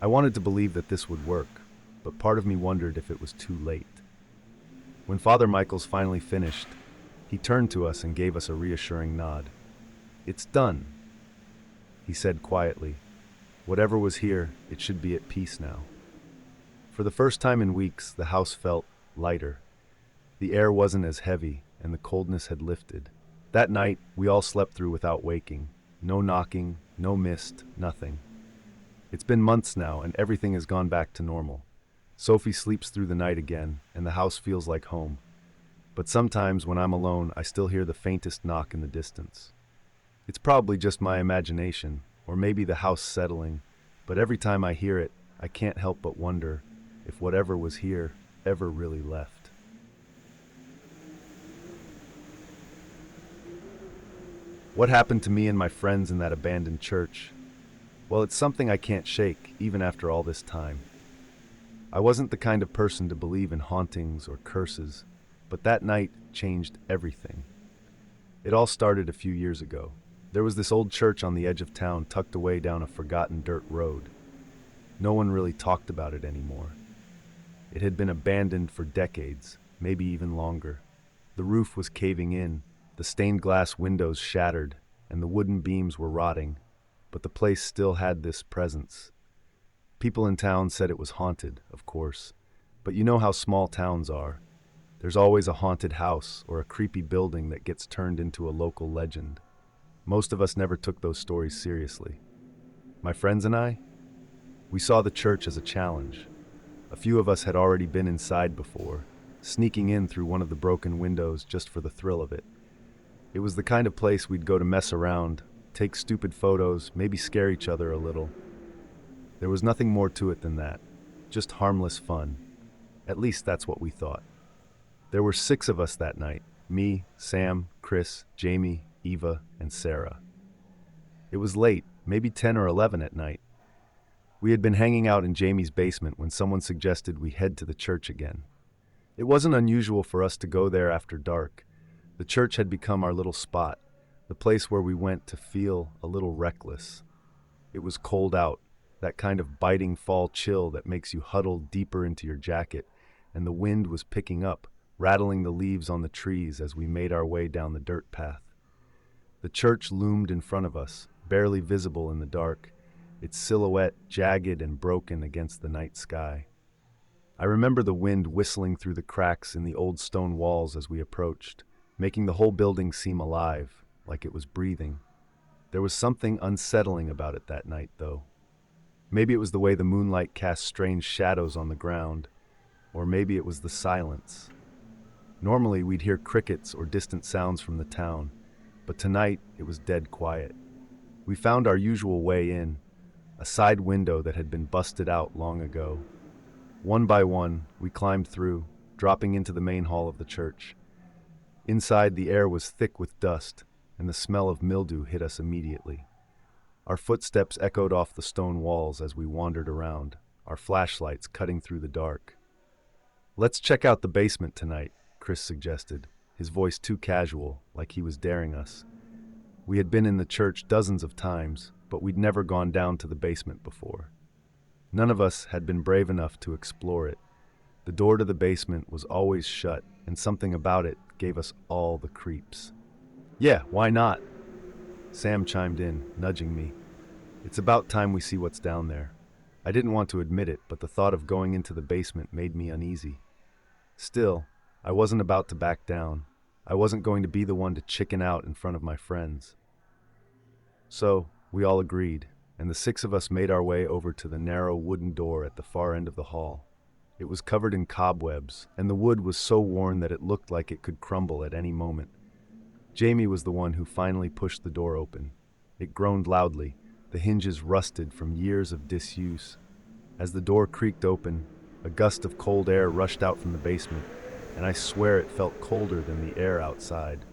I wanted to believe that this would work, but part of me wondered if it was too late. When Father Michaels finally finished, he turned to us and gave us a reassuring nod. "It's done," he said quietly. "Whatever was here, it should be at peace now." For the first time in weeks, the house felt lighter. The air wasn't as heavy, and the coldness had lifted. That night, we all slept through without waking. No knocking, no mist, nothing. It's been months now, and everything has gone back to normal. Sophie sleeps through the night again, and the house feels like home. But sometimes, when I'm alone, I still hear the faintest knock in the distance. It's probably just my imagination, or maybe the house settling, but every time I hear it, I can't help but wonder if whatever was here ever really left. What happened to me and my friends in that abandoned church? Well, it's something I can't shake, even after all this time. I wasn't the kind of person to believe in hauntings or curses, but that night changed everything. It all started a few years ago. There was this old church on the edge of town tucked away down a forgotten dirt road. No one really talked about it anymore. It had been abandoned for decades, maybe even longer. The roof was caving in, the stained glass windows shattered, and the wooden beams were rotting, but the place still had this presence. People in town said it was haunted, of course, but you know how small towns are. There's always a haunted house or a creepy building that gets turned into a local legend. Most of us never took those stories seriously. My friends and I, we saw the church as a challenge. A few of us had already been inside before, sneaking in through one of the broken windows just for the thrill of it. It was the kind of place we'd go to mess around, take stupid photos, maybe scare each other a little. There was nothing more to it than that, just harmless fun. At least that's what we thought. There were 6 of us that night, me, Sam, Chris, Jamie, Eva, and Sarah. It was late, maybe 10 or 11 at night. We had been hanging out in Jamie's basement when someone suggested we head to the church again. It wasn't unusual for us to go there after dark. The church had become our little spot, the place where we went to feel a little reckless. It was cold out, that kind of biting fall chill that makes you huddle deeper into your jacket, and the wind was picking up, rattling the leaves on the trees as we made our way down the dirt path. The church loomed in front of us, barely visible in the dark, its silhouette jagged and broken against the night sky. I remember the wind whistling through the cracks in the old stone walls as we approached, making the whole building seem alive, like it was breathing. There was something unsettling about it that night, though. Maybe it was the way the moonlight cast strange shadows on the ground, or maybe it was the silence. Normally, we'd hear crickets or distant sounds from the town, but tonight it was dead quiet. We found our usual way in, a side window that had been busted out long ago. One by one, we climbed through, dropping into the main hall of the church. Inside, the air was thick with dust, and the smell of mildew hit us immediately. Our footsteps echoed off the stone walls as we wandered around, our flashlights cutting through the dark. "Let's check out the basement tonight," Chris suggested, his voice too casual, like he was daring us. We had been in the church dozens of times, but we'd never gone down to the basement before. None of us had been brave enough to explore it. The door to the basement was always shut, and something about it gave us all the creeps. "Yeah, why not?" Sam chimed in, nudging me. "It's about time we see what's down there." I didn't want to admit it, but the thought of going into the basement made me uneasy. Still, I wasn't about to back down. I wasn't going to be the one to chicken out in front of my friends. So, we all agreed, and the 6 of us made our way over to the narrow wooden door at the far end of the hall. It was covered in cobwebs, and the wood was so worn that it looked like it could crumble at any moment. Jamie was the one who finally pushed the door open. It groaned loudly, the hinges rusted from years of disuse. As the door creaked open, a gust of cold air rushed out from the basement, and I swear it felt colder than the air outside.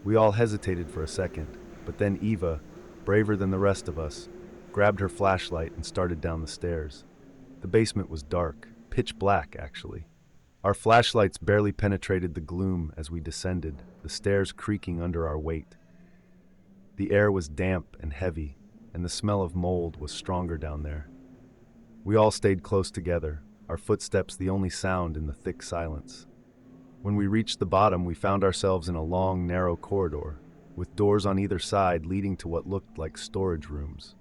We all hesitated for a second, but then Eva, braver than the rest of us, grabbed her flashlight and started down the stairs. The basement was dark, pitch black actually. Our flashlights barely penetrated the gloom as we descended, the stairs creaking under our weight. The air was damp and heavy, and the smell of mold was stronger down there. We all stayed close together, our footsteps the only sound in the thick silence. When we reached the bottom, we found ourselves in a long, narrow corridor, with doors on either side leading to what looked like storage rooms.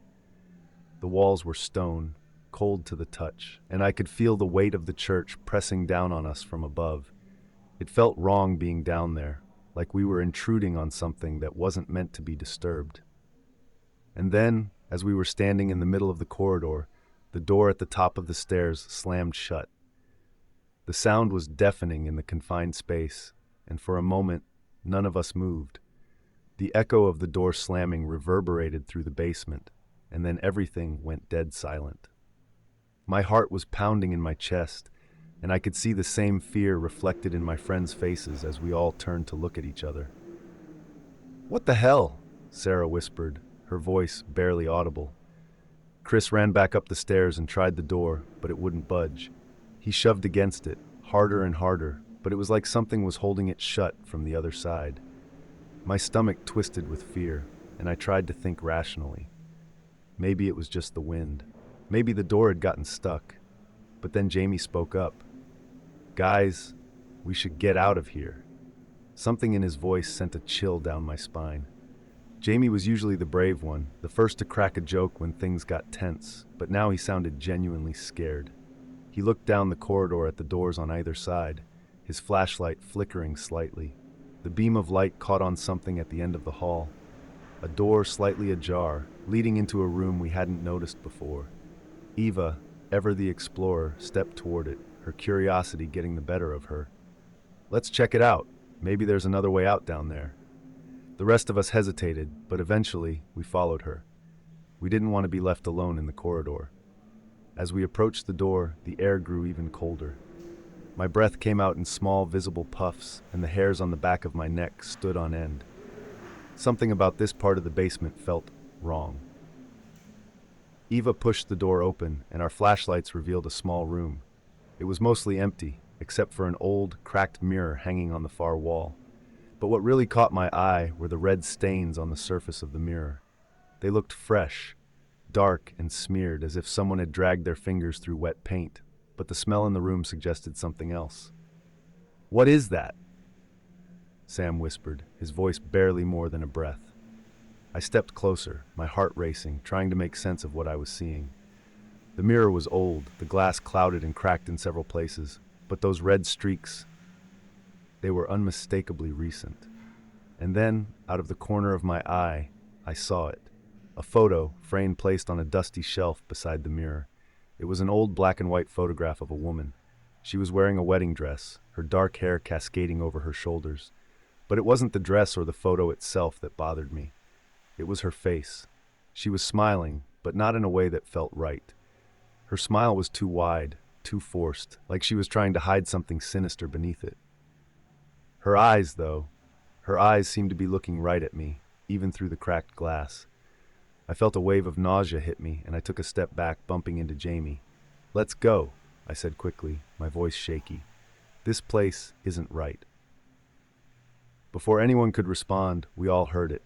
The walls were stone, cold to the touch, and I could feel the weight of the church pressing down on us from above. It felt wrong being down there, like we were intruding on something that wasn't meant to be disturbed. And then, as we were standing in the middle of the corridor, the door at the top of the stairs slammed shut. The sound was deafening in the confined space, and for a moment, none of us moved. The echo of the door slamming reverberated through the basement, and then everything went dead silent. My heart was pounding in my chest, and I could see the same fear reflected in my friends' faces as we all turned to look at each other. "What the hell?" Sarah whispered, her voice barely audible. Chris ran back up the stairs and tried the door, but it wouldn't budge. He shoved against it, harder and harder, but it was like something was holding it shut from the other side. My stomach twisted with fear, and I tried to think rationally. Maybe it was just the wind. Maybe the door had gotten stuck. But then Jamie spoke up. "Guys, we should get out of here." Something in his voice sent a chill down my spine. Jamie was usually the brave one, the first to crack a joke when things got tense, but now he sounded genuinely scared. He looked down the corridor at the doors on either side, his flashlight flickering slightly. The beam of light caught on something at the end of the hall, a door slightly ajar, leading into a room we hadn't noticed before. Eva, ever the explorer, stepped toward it, her curiosity getting the better of her. "Let's check it out. Maybe there's another way out down there." The rest of us hesitated, but eventually we followed her. We didn't want to be left alone in the corridor. As we approached the door, the air grew even colder. My breath came out in small, visible puffs, and the hairs on the back of my neck stood on end. Something about this part of the basement felt wrong. Eva pushed the door open, and our flashlights revealed a small room. It was mostly empty, except for an old, cracked mirror hanging on the far wall. But what really caught my eye were the red stains on the surface of the mirror. They looked fresh, dark and smeared, as if someone had dragged their fingers through wet paint, but the smell in the room suggested something else. "What is that?" Sam whispered, his voice barely more than a breath. I stepped closer, my heart racing, trying to make sense of what I was seeing. The mirror was old, the glass clouded and cracked in several places, but those red streaks, they were unmistakably recent. And then, out of the corner of my eye, I saw it. A photo, framed placed on a dusty shelf beside the mirror. It was an old black and white photograph of a woman. She was wearing a wedding dress, her dark hair cascading over her shoulders. But it wasn't the dress or the photo itself that bothered me. It was her face. She was smiling, but not in a way that felt right. Her smile was too wide, too forced, like she was trying to hide something sinister beneath it. Her eyes, though, her eyes seemed to be looking right at me, even through the cracked glass. I felt a wave of nausea hit me, and I took a step back, bumping into Jamie. "Let's go," I said quickly, my voice shaky. "This place isn't right." Before anyone could respond, we all heard it.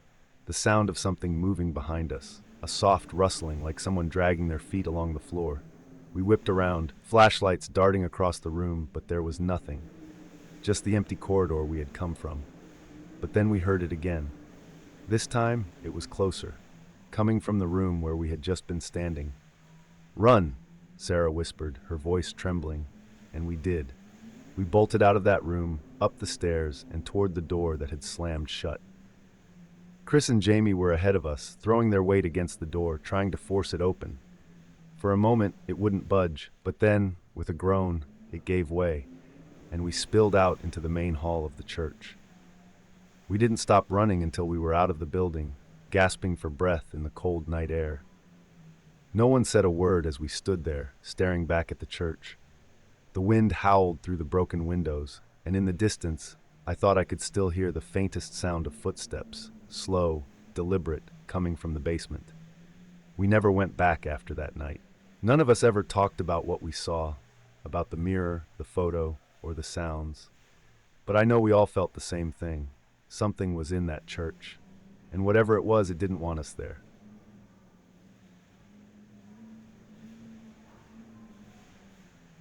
The sound of something moving behind us, a soft rustling like someone dragging their feet along the floor. We whipped around, flashlights darting across the room, but there was nothing. Just the empty corridor we had come from. But then we heard it again. This time, it was closer, coming from the room where we had just been standing. "Run," Sarah whispered, her voice trembling, and we did. We bolted out of that room, up the stairs, and toward the door that had slammed shut. Chris and Jamie were ahead of us, throwing their weight against the door, trying to force it open. For a moment, it wouldn't budge, but then, with a groan, it gave way, and we spilled out into the main hall of the church. We didn't stop running until we were out of the building, gasping for breath in the cold night air. No one said a word as we stood there, staring back at the church. The wind howled through the broken windows, and in the distance, I thought I could still hear the faintest sound of footsteps, slow, deliberate, coming from the basement. We never went back after that night. None of us ever talked about what we saw, about the mirror, the photo, or the sounds. But I know we all felt the same thing. Something was in that church. And whatever it was, it didn't want us there.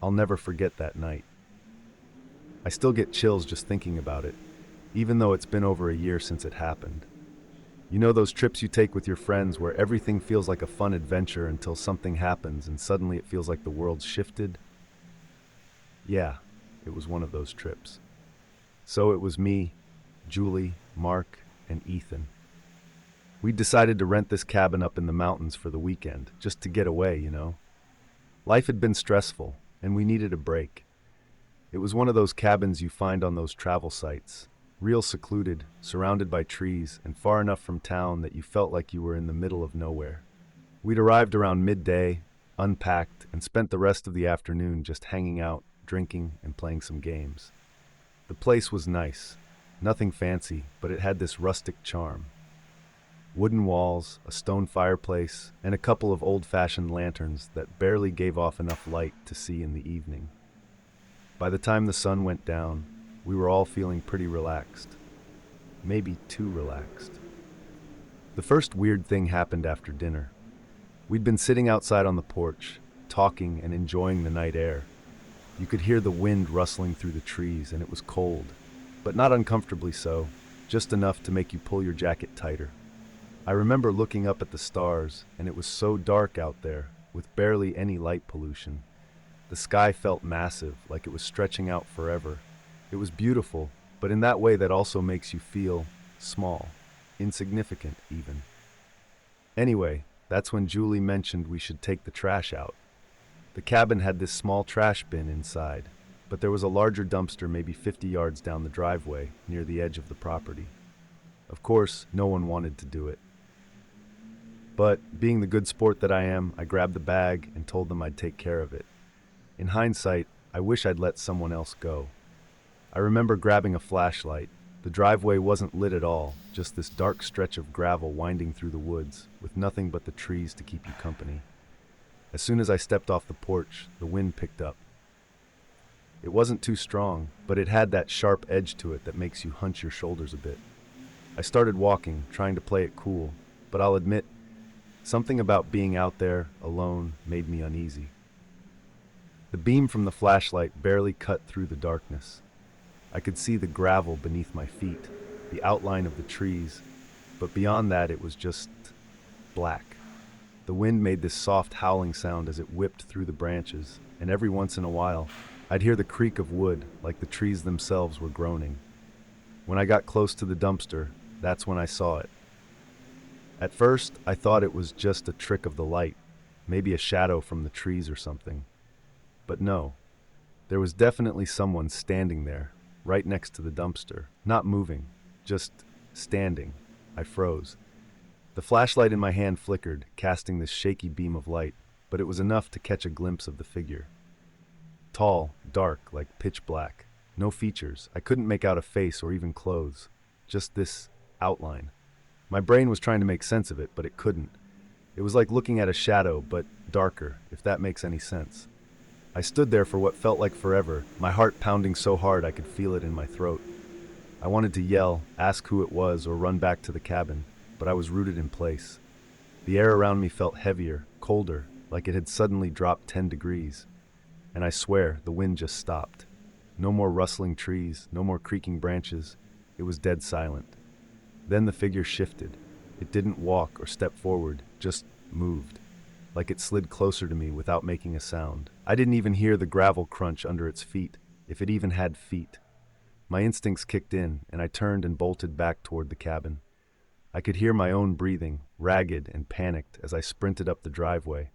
I'll never forget that night. I still get chills just thinking about it, even though it's been over a year since it happened. You know those trips you take with your friends where everything feels like a fun adventure until something happens and suddenly it feels like the world's shifted? Yeah, it was one of those trips. So it was me, Julie, Mark, and Ethan. We decided to rent this cabin up in the mountains for the weekend, just to get away, you know. Life had been stressful, and we needed a break. It was one of those cabins you find on those travel sites, real secluded, surrounded by trees, and far enough from town that you felt like you were in the middle of nowhere. We'd arrived around midday, unpacked, and spent the rest of the afternoon just hanging out, drinking, and playing some games. The place was nice, nothing fancy, but it had this rustic charm. Wooden walls, a stone fireplace, and a couple of old-fashioned lanterns that barely gave off enough light to see in the evening. By the time the sun went down, we were all feeling pretty relaxed. Maybe too relaxed. The first weird thing happened after dinner. We'd been sitting outside on the porch, talking and enjoying the night air. You could hear the wind rustling through the trees, and it was cold, but not uncomfortably so, just enough to make you pull your jacket tighter. I remember looking up at the stars, and it was so dark out there, with barely any light pollution. The sky felt massive, like it was stretching out forever. It was beautiful, but in that way that also makes you feel small, insignificant even. Anyway, that's when Julie mentioned we should take the trash out. The cabin had this small trash bin inside, but there was a larger dumpster maybe 50 yards down the driveway, near the edge of the property. Of course, no one wanted to do it. But, being the good sport that I am, I grabbed the bag and told them I'd take care of it. In hindsight, I wish I'd let someone else go. I remember grabbing a flashlight. The driveway wasn't lit at all, just this dark stretch of gravel winding through the woods, with nothing but the trees to keep you company. As soon as I stepped off the porch, the wind picked up. It wasn't too strong, but it had that sharp edge to it that makes you hunch your shoulders a bit. I started walking, trying to play it cool, but I'll admit, something about being out there, alone, made me uneasy. The beam from the flashlight barely cut through the darkness. I could see the gravel beneath my feet, the outline of the trees, but beyond that it was just black. The wind made this soft howling sound as it whipped through the branches, and every once in a while, I'd hear the creak of wood, like the trees themselves were groaning. When I got close to the dumpster, that's when I saw it. At first, I thought it was just a trick of the light, maybe a shadow from the trees or something. But no, there was definitely someone standing there, right next to the dumpster, not moving, just standing. I froze. The flashlight in my hand flickered, casting this shaky beam of light, but it was enough to catch a glimpse of the figure. Tall, dark, like pitch black. No features. I couldn't make out a face or even clothes. Just this outline. My brain was trying to make sense of it, but it couldn't. It was like looking at a shadow, but darker, if that makes any sense. I stood there for what felt like forever, my heart pounding so hard I could feel it in my throat. I wanted to yell, ask who it was, or run back to the cabin, but I was rooted in place. The air around me felt heavier, colder, like it had suddenly dropped 10 degrees. And I swear, the wind just stopped. No more rustling trees, no more creaking branches. It was dead silent. Then the figure shifted. It didn't walk or step forward, just moved, like it slid closer to me without making a sound. I didn't even hear the gravel crunch under its feet, if it even had feet. My instincts kicked in, and I turned and bolted back toward the cabin. I could hear my own breathing, ragged and panicked, as I sprinted up the driveway.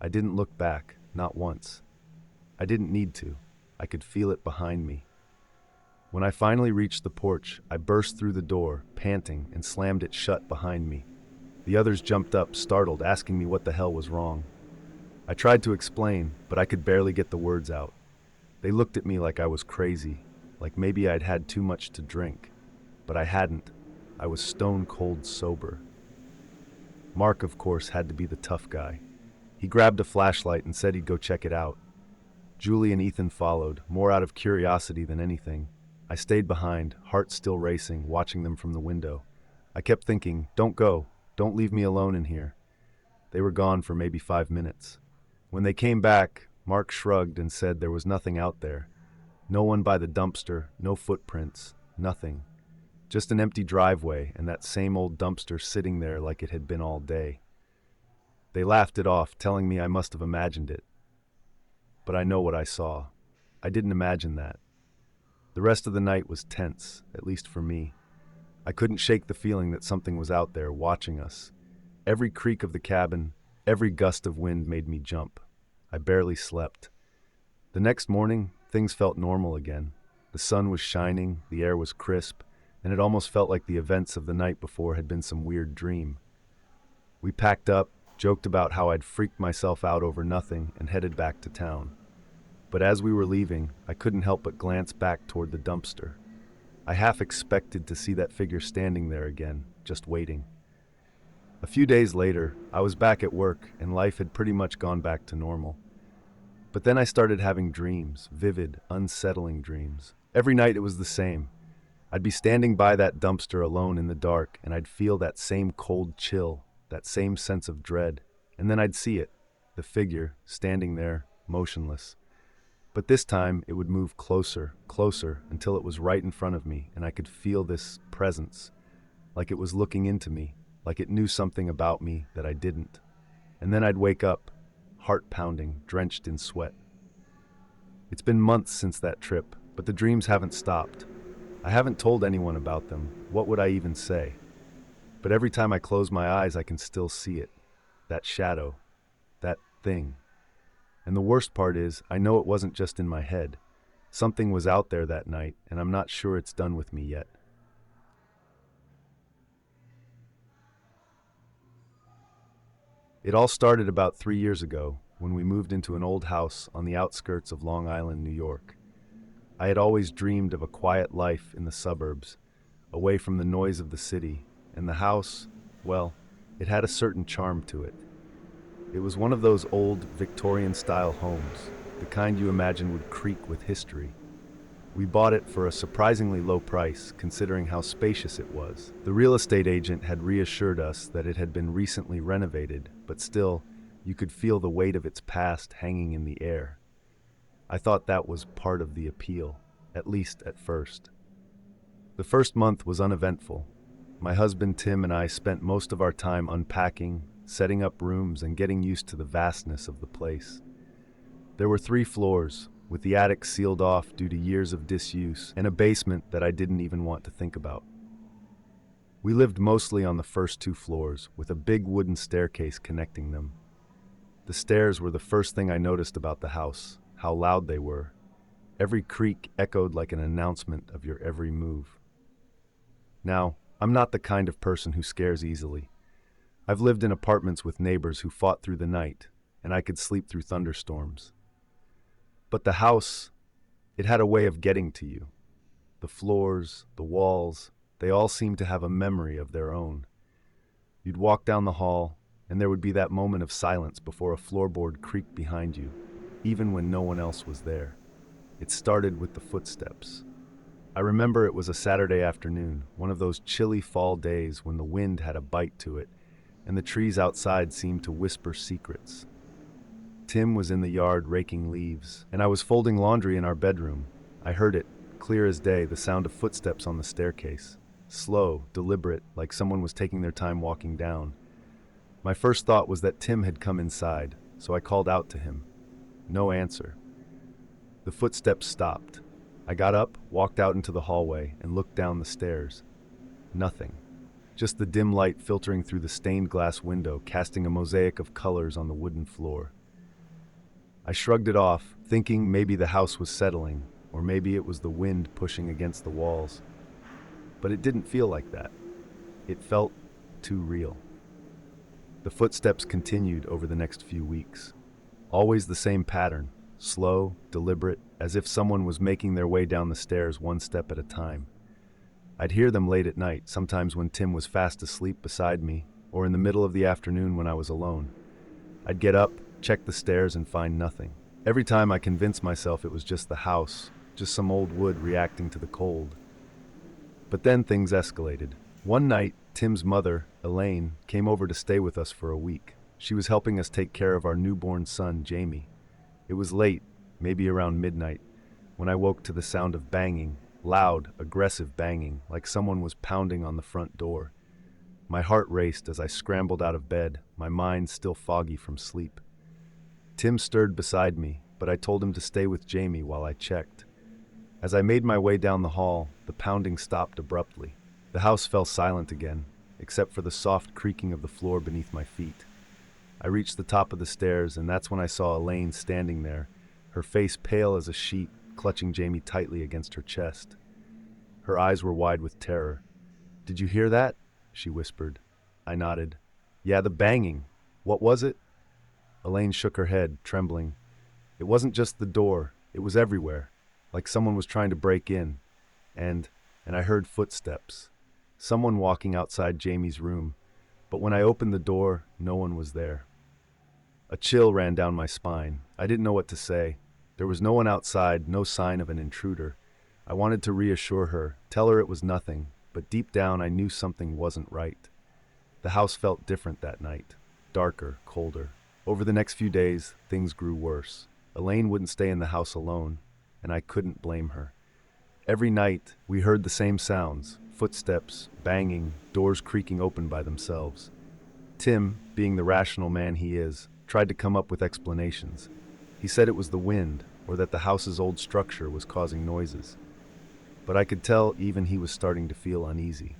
I didn't look back, not once. I didn't need to. I could feel it behind me. When I finally reached the porch, I burst through the door, panting, and slammed it shut behind me. The others jumped up, startled, asking me what the hell was wrong. I tried to explain, but I could barely get the words out. They looked at me like I was crazy, like maybe I'd had too much to drink. But I hadn't. I was stone cold sober. Mark, of course, had to be the tough guy. He grabbed a flashlight and said he'd go check it out. Julie and Ethan followed, more out of curiosity than anything. I stayed behind, heart still racing, watching them from the window. I kept thinking, don't go, don't leave me alone in here. They were gone for maybe 5 minutes. When they came back, Mark shrugged and said there was nothing out there. No one by the dumpster, no footprints, nothing. Just an empty driveway and that same old dumpster sitting there like it had been all day. They laughed it off, telling me I must have imagined it. But I know what I saw. I didn't imagine that. The rest of the night was tense, at least for me. I couldn't shake the feeling that something was out there watching us. Every creak of the cabin, every gust of wind made me jump. I barely slept. The next morning, things felt normal again. The sun was shining, the air was crisp, and it almost felt like the events of the night before had been some weird dream. We packed up, joked about how I'd freaked myself out over nothing, and headed back to town. But as we were leaving, I couldn't help but glance back toward the dumpster. I half expected to see that figure standing there again, just waiting. A few days later, I was back at work, and life had pretty much gone back to normal. But then I started having dreams, vivid, unsettling dreams. Every night it was the same. I'd be standing by that dumpster alone in the dark, and I'd feel that same cold chill, that same sense of dread, and then I'd see it, the figure, standing there, motionless. But this time, it would move closer, closer, until it was right in front of me, and I could feel this presence, like it was looking into me, like it knew something about me that I didn't. And then I'd wake up, heart pounding, drenched in sweat. It's been months since that trip, but the dreams haven't stopped. I haven't told anyone about them. What would I even say? But every time I close my eyes, I can still see it. That shadow. That thing. And the worst part is, I know it wasn't just in my head. Something was out there that night, and I'm not sure it's done with me yet. It all started about 3 years ago, when we moved into an old house on the outskirts of Long Island, New York. I had always dreamed of a quiet life in the suburbs, away from the noise of the city, and the house, well, it had a certain charm to it. It was one of those old Victorian-style homes, the kind you imagine would creak with history. We bought it for a surprisingly low price, considering how spacious it was. The real estate agent had reassured us that it had been recently renovated, but still, you could feel the weight of its past hanging in the air. I thought that was part of the appeal, at least at first. The first month was uneventful. My husband Tim and I spent most of our time unpacking, setting up rooms, and getting used to the vastness of the place. There were 3 floors, with the attic sealed off due to years of disuse, and a basement that I didn't even want to think about. We lived mostly on the first 2 floors, with a big wooden staircase connecting them. The stairs were the first thing I noticed about the house, how loud they were. Every creak echoed like an announcement of your every move. Now, I'm not the kind of person who scares easily. I've lived in apartments with neighbors who fought through the night, and I could sleep through thunderstorms. But the house, it had a way of getting to you. The floors, the walls, they all seemed to have a memory of their own. You'd walk down the hall, and there would be that moment of silence before a floorboard creaked behind you, even when no one else was there. It started with the footsteps. I remember it was a Saturday afternoon, one of those chilly fall days when the wind had a bite to it, and the trees outside seemed to whisper secrets. Tim was in the yard raking leaves, and I was folding laundry in our bedroom. I heard it, clear as day, the sound of footsteps on the staircase. Slow, deliberate, like someone was taking their time walking down. My first thought was that Tim had come inside, so I called out to him. No answer. The footsteps stopped. I got up, walked out into the hallway, and looked down the stairs. Nothing. Just the dim light filtering through the stained glass window, casting a mosaic of colors on the wooden floor. I shrugged it off, thinking maybe the house was settling, or maybe it was the wind pushing against the walls. But it didn't feel like that. It felt too real. The footsteps continued over the next few weeks. Always the same pattern, slow, deliberate, as if someone was making their way down the stairs one step at a time. I'd hear them late at night, sometimes when Tim was fast asleep beside me, or in the middle of the afternoon when I was alone. I'd get up, check the stairs, and find nothing. Every time I convinced myself it was just the house, just some old wood reacting to the cold. But then things escalated. One night, Tim's mother, Elaine, came over to stay with us for a week. She was helping us take care of our newborn son, Jamie. It was late, maybe around midnight, when I woke to the sound of banging, loud, aggressive banging, like someone was pounding on the front door. My heart raced as I scrambled out of bed, my mind still foggy from sleep. Tim stirred beside me, but I told him to stay with Jamie while I checked. As I made my way down the hall, the pounding stopped abruptly. The house fell silent again, except for the soft creaking of the floor beneath my feet. I reached the top of the stairs, and that's when I saw Elaine standing there, her face pale as a sheet, clutching Jamie tightly against her chest. Her eyes were wide with terror. "Did you hear that?" she whispered. I nodded. "Yeah, the banging. What was it?" Elaine shook her head, trembling. "It wasn't just the door. It was everywhere, like someone was trying to break in. And I heard footsteps. Someone walking outside Jamie's room. But when I opened the door, no one was there." A chill ran down my spine. I didn't know what to say. There was no one outside, no sign of an intruder. I wanted to reassure her, tell her it was nothing, but deep down I knew something wasn't right. The house felt different that night. Darker, colder. Over the next few days, things grew worse. Elaine wouldn't stay in the house alone, and I couldn't blame her. Every night, we heard the same sounds: footsteps, banging, doors creaking open by themselves. Tim, being the rational man he is, tried to come up with explanations. He said it was the wind, or that the house's old structure was causing noises. But I could tell even he was starting to feel uneasy.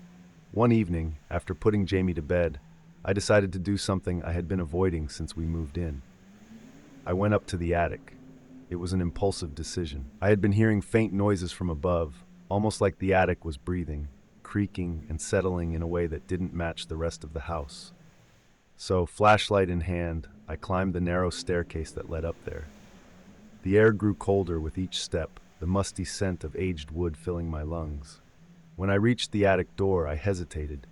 One evening, after putting Jamie to bed, I decided to do something I had been avoiding since we moved in. I went up to the attic. It was an impulsive decision. I had been hearing faint noises from above, almost like the attic was breathing, creaking and settling in a way that didn't match the rest of the house. So, flashlight in hand, I climbed the narrow staircase that led up there. The air grew colder with each step, the musty scent of aged wood filling my lungs. When I reached the attic door, I hesitated.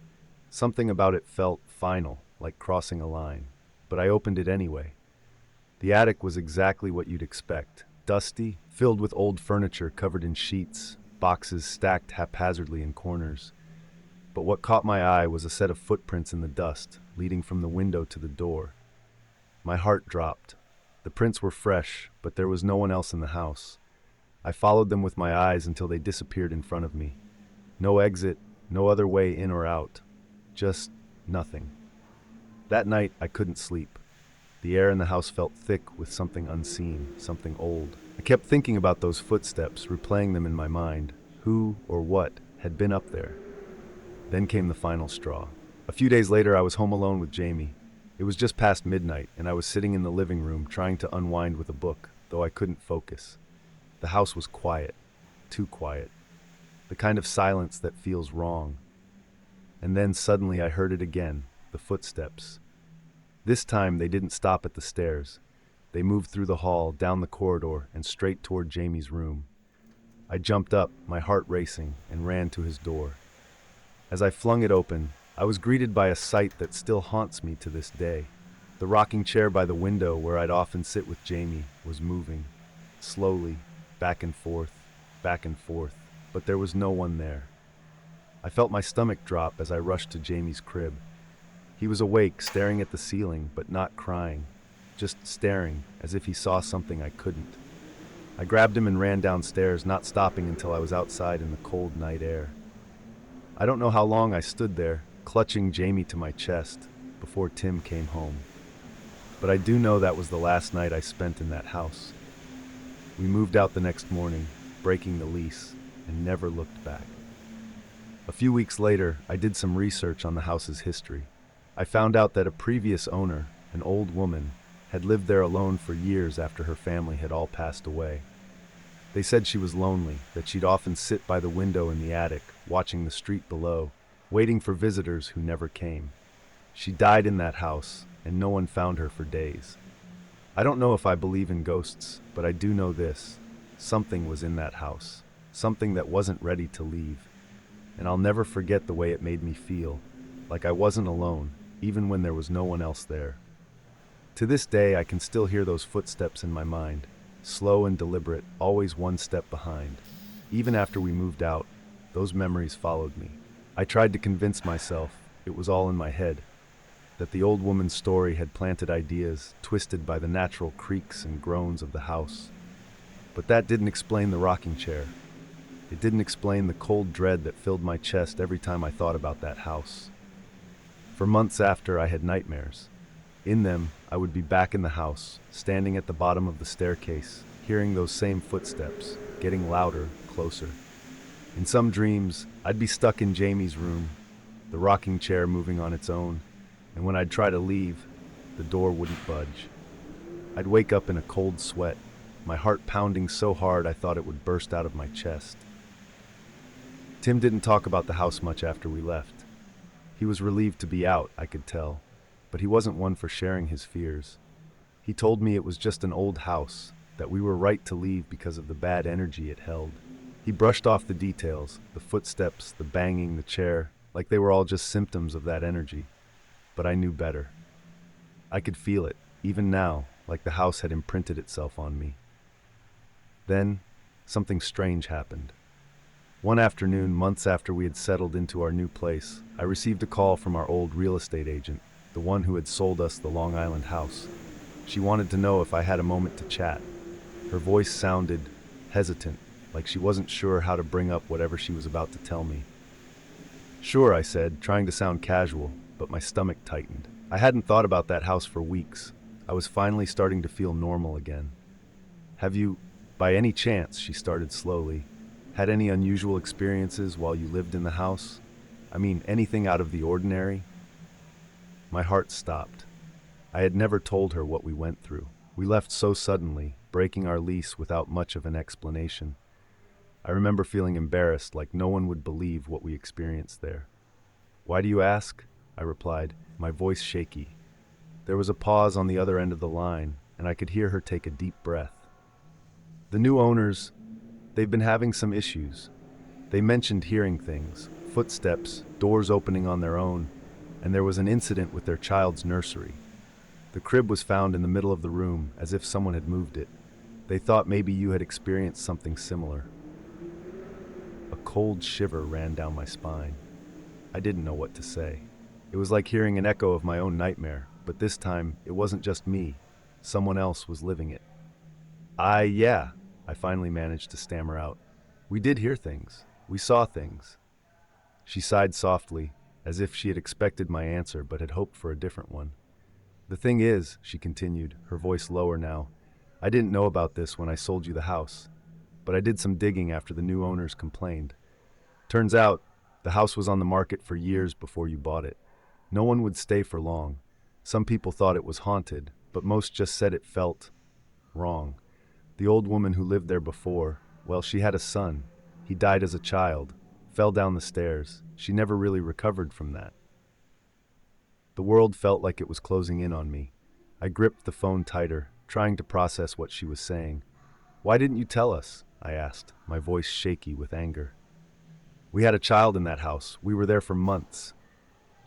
Something about it felt final, like crossing a line, but I opened it anyway. The attic was exactly what you'd expect: dusty, filled with old furniture covered in sheets, boxes stacked haphazardly in corners. But what caught my eye was a set of footprints in the dust, leading from the window to the door. My heart dropped. The prints were fresh, but there was no one else in the house. I followed them with my eyes until they disappeared in front of me. No exit, no other way in or out. Just nothing. That night, I couldn't sleep. The air in the house felt thick with something unseen, something old. I kept thinking about those footsteps, replaying them in my mind. Who or what had been up there? Then came the final straw. A few days later, I was home alone with Jamie. It was just past midnight, and I was sitting in the living room trying to unwind with a book, though I couldn't focus. The house was quiet, too quiet. The kind of silence that feels wrong. And then suddenly I heard it again, the footsteps. This time they didn't stop at the stairs. They moved through the hall, down the corridor, and straight toward Jamie's room. I jumped up, my heart racing, and ran to his door. As I flung it open, I was greeted by a sight that still haunts me to this day. The rocking chair by the window where I'd often sit with Jamie was moving, slowly, back and forth, but there was no one there. I felt my stomach drop as I rushed to Jamie's crib. He was awake, staring at the ceiling, but not crying, just staring, as if he saw something I couldn't. I grabbed him and ran downstairs, not stopping until I was outside in the cold night air. I don't know how long I stood there, clutching Jamie to my chest, before Tim came home. But I do know that was the last night I spent in that house. We moved out the next morning, breaking the lease, and never looked back. A few weeks later, I did some research on the house's history. I found out that a previous owner, an old woman, had lived there alone for years after her family had all passed away. They said she was lonely, that she'd often sit by the window in the attic, watching the street below, waiting for visitors who never came. She died in that house, and no one found her for days. I don't know if I believe in ghosts, but I do know this: something was in that house, something that wasn't ready to leave. And I'll never forget the way it made me feel, like I wasn't alone, even when there was no one else there. To this day, I can still hear those footsteps in my mind, slow and deliberate, always one step behind. Even after we moved out, those memories followed me. I tried to convince myself it was all in my head, that the old woman's story had planted ideas twisted by the natural creaks and groans of the house. But that didn't explain the rocking chair. It didn't explain the cold dread that filled my chest every time I thought about that house. For months after, I had nightmares. In them, I would be back in the house, standing at the bottom of the staircase, hearing those same footsteps, getting louder, closer. In some dreams, I'd be stuck in Jamie's room, the rocking chair moving on its own, and when I'd try to leave, the door wouldn't budge. I'd wake up in a cold sweat, my heart pounding so hard I thought it would burst out of my chest. Tim didn't talk about the house much after we left. He was relieved to be out, I could tell, but he wasn't one for sharing his fears. He told me it was just an old house, that we were right to leave because of the bad energy it held. He brushed off the details, the footsteps, the banging, the chair, like they were all just symptoms of that energy. But I knew better. I could feel it, even now, like the house had imprinted itself on me. Then, something strange happened. One afternoon, months after we had settled into our new place, I received a call from our old real estate agent, the one who had sold us the Long Island house. She wanted to know if I had a moment to chat. Her voice sounded hesitant, like she wasn't sure how to bring up whatever she was about to tell me. Sure, I said, trying to sound casual, but my stomach tightened. I hadn't thought about that house for weeks. I was finally starting to feel normal again. Have you, by any chance, she started slowly, had any unusual experiences while you lived in the house? I mean, anything out of the ordinary? My heart stopped. I had never told her what we went through. We left so suddenly, breaking our lease without much of an explanation. I remember feeling embarrassed, like no one would believe what we experienced there. Why do you ask? I replied, my voice shaky. There was a pause on the other end of the line, and I could hear her take a deep breath. The new owners, they've been having some issues. They mentioned hearing things, footsteps, doors opening on their own, and there was an incident with their child's nursery. The crib was found in the middle of the room, as if someone had moved it. They thought maybe you had experienced something similar. A cold shiver ran down my spine. I didn't know what to say. It was like hearing an echo of my own nightmare, but this time it wasn't just me. Someone else was living it. Yeah, I finally managed to stammer out. We did hear things. We saw things. She sighed softly, as if she had expected my answer but had hoped for a different one. The thing is, she continued, her voice lower now, I didn't know about this when I sold you the house, but I did some digging after the new owners complained. Turns out, the house was on the market for years before you bought it. No one would stay for long. Some people thought it was haunted, but most just said it felt wrong. The old woman who lived there before, well, she had a son. He died as a child, fell down the stairs. She never really recovered from that. The world felt like it was closing in on me. I gripped the phone tighter, trying to process what she was saying. Why didn't you tell us? I asked, my voice shaky with anger. We had a child in that house. We were there for months.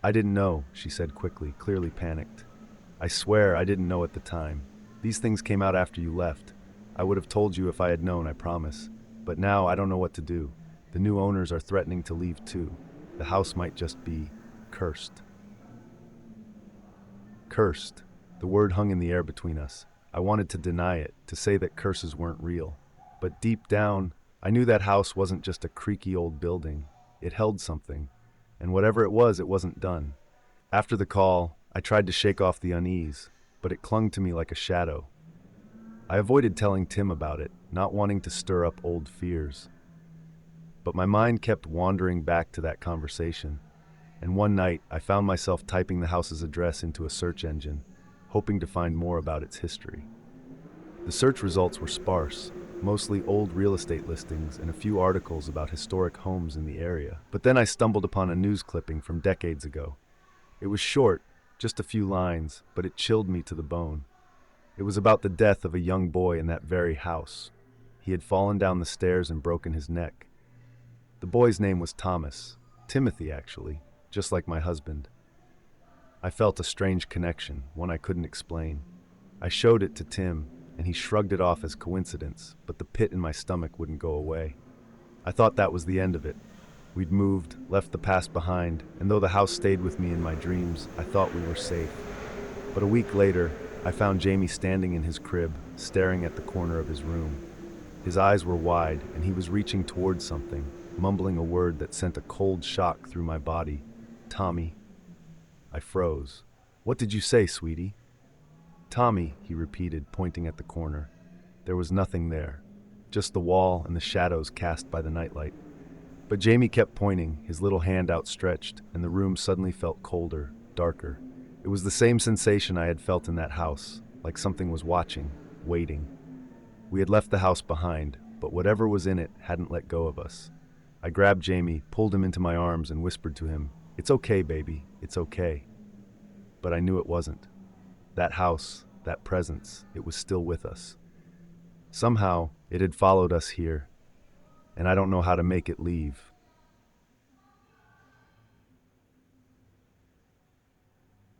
I didn't know, she said quickly, clearly panicked. I swear I didn't know at the time. These things came out after you left. I would have told you if I had known, I promise. But now I don't know what to do. The new owners are threatening to leave too. The house might just be cursed. Cursed. The word hung in the air between us. I wanted to deny it, to say that curses weren't real. But deep down, I knew that house wasn't just a creaky old building. It held something. And whatever it wasn't done. After the call, I tried to shake off the unease, but it clung to me like a shadow. I avoided telling Tim about it, not wanting to stir up old fears. But my mind kept wandering back to that conversation. And one night, I found myself typing the house's address into a search engine, hoping to find more about its history. The search results were sparse, mostly old real estate listings and a few articles about historic homes in the area. But then I stumbled upon a news clipping from decades ago. It was short, just a few lines, but it chilled me to the bone. It was about the death of a young boy in that very house. He had fallen down the stairs and broken his neck. The boy's name was Thomas, Timothy actually, just like my husband. I felt a strange connection, one I couldn't explain. I showed it to Tim, and he shrugged it off as coincidence, but the pit in my stomach wouldn't go away. I thought that was the end of it. We'd moved, left the past behind, and though the house stayed with me in my dreams, I thought we were safe. But a week later, I found Jamie standing in his crib, staring at the corner of his room. His eyes were wide, and he was reaching towards something, mumbling a word that sent a cold shock through my body. Tommy. I froze. What did you say, sweetie? Tommy, he repeated, pointing at the corner. There was nothing there, just the wall and the shadows cast by the nightlight. But Jamie kept pointing, his little hand outstretched, and the room suddenly felt colder, darker. It was the same sensation I had felt in that house, like something was watching, waiting. We had left the house behind, but whatever was in it hadn't let go of us. I grabbed Jamie, pulled him into my arms, and whispered to him, "It's okay, baby, it's okay." But I knew it wasn't. That house, that presence, it was still with us. Somehow, it had followed us here, and I don't know how to make it leave.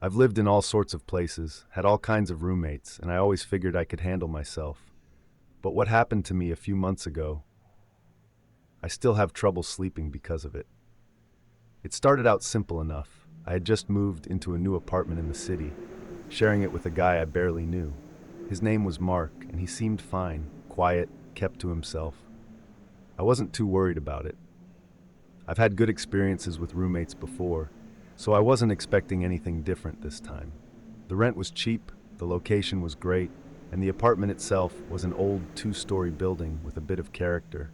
I've lived in all sorts of places, had all kinds of roommates, and I always figured I could handle myself. But what happened to me a few months ago, I still have trouble sleeping because of it. It started out simple enough. I had just moved into a new apartment in the city, sharing it with a guy I barely knew. His name was Mark, and he seemed fine, quiet, kept to himself. I wasn't too worried about it. I've had good experiences with roommates before, so I wasn't expecting anything different this time. The rent was cheap, the location was great, and the apartment itself was an old 2-story building with a bit of character.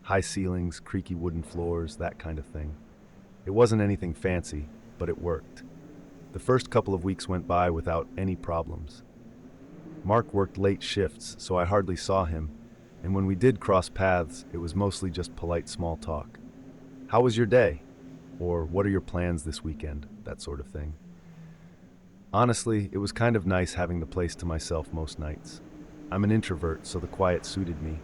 High ceilings, creaky wooden floors, that kind of thing. It wasn't anything fancy, but it worked. The first couple of weeks went by without any problems. Mark worked late shifts, so I hardly saw him, and when we did cross paths, it was mostly just polite small talk. "How was your day?" Or "What are your plans this weekend?" That sort of thing. Honestly, it was kind of nice having the place to myself most nights. I'm an introvert, so the quiet suited me.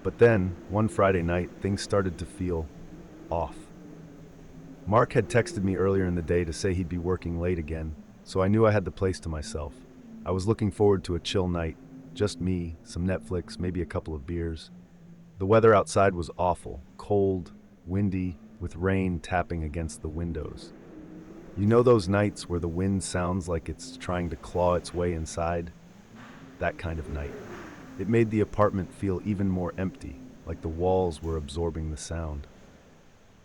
But then, one Friday night, things started to feel off. Mark had texted me earlier in the day to say he'd be working late again, so I knew I had the place to myself. I was looking forward to a chill night, just me, some Netflix, maybe a couple of beers. The weather outside was awful, cold, windy, with rain tapping against the windows. You know those nights where the wind sounds like it's trying to claw its way inside? That kind of night. It made the apartment feel even more empty, like the walls were absorbing the sound.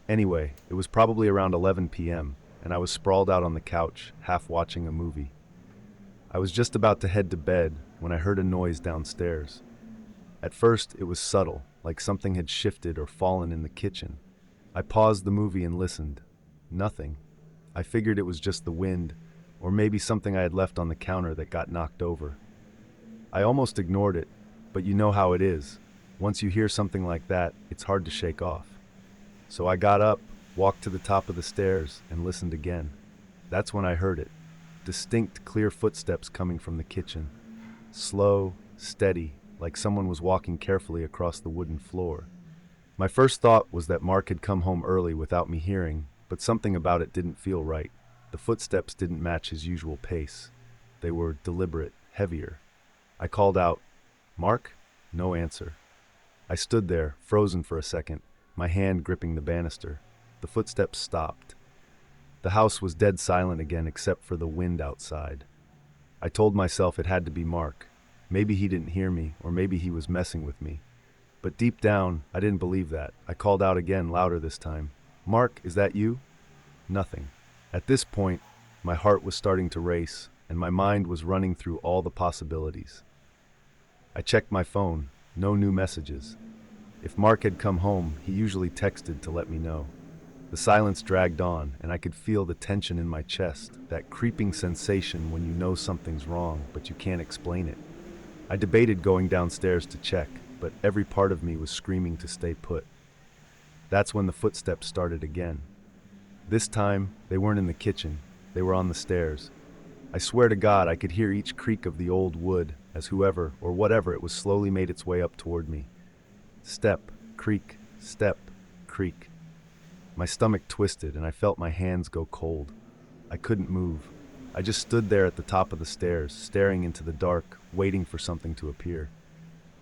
Anyway, it was probably around 11 p.m., and I was sprawled out on the couch, half watching a movie. I was just about to head to bed when I heard a noise downstairs. At first, it was subtle, like something had shifted or fallen in the kitchen. I paused the movie and listened. Nothing. I figured it was just the wind, or maybe something I had left on the counter that got knocked over. I almost ignored it, but you know how it is. Once you hear something like that, it's hard to shake off. So I got up, walked to the top of the stairs, and listened again. That's when I heard it. Distinct, clear footsteps coming from the kitchen. Slow, steady, like someone was walking carefully across the wooden floor. My first thought was that Mark had come home early without me hearing, but something about it didn't feel right. The footsteps didn't match his usual pace. They were deliberate, heavier. I called out, "Mark?" No answer. I stood there, frozen for a second, my hand gripping the banister. The footsteps stopped. The house was dead silent again except for the wind outside. I told myself it had to be Mark. Maybe he didn't hear me, or maybe he was messing with me. But deep down, I didn't believe that. I called out again, louder this time. "Mark, is that you?" Nothing. At this point, my heart was starting to race, and my mind was running through all the possibilities. I checked my phone. No new messages. If Mark had come home, he usually texted to let me know. The silence dragged on, and I could feel the tension in my chest, that creeping sensation when you know something's wrong, but you can't explain it. I debated going downstairs to check, but every part of me was screaming to stay put. That's when the footsteps started again. This time, they weren't in the kitchen. They were on the stairs. I swear to God, I could hear each creak of the old wood as whoever or whatever it was slowly made its way up toward me. Step, creak, step, creak. My stomach twisted and I felt my hands go cold. I couldn't move. I just stood there at the top of the stairs, staring into the dark, waiting for something to appear.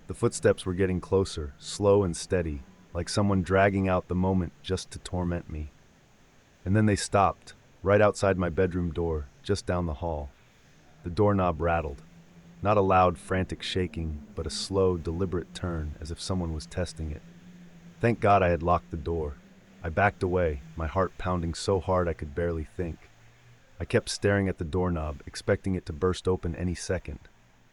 The footsteps were getting closer, slow and steady, like someone dragging out the moment just to torment me. And then they stopped, right outside my bedroom door, just down the hall. The doorknob rattled. Not a loud, frantic shaking, but a slow, deliberate turn, as if someone was testing it. Thank God I had locked the door. I backed away, my heart pounding so hard I could barely think. I kept staring at the doorknob, expecting it to burst open any second.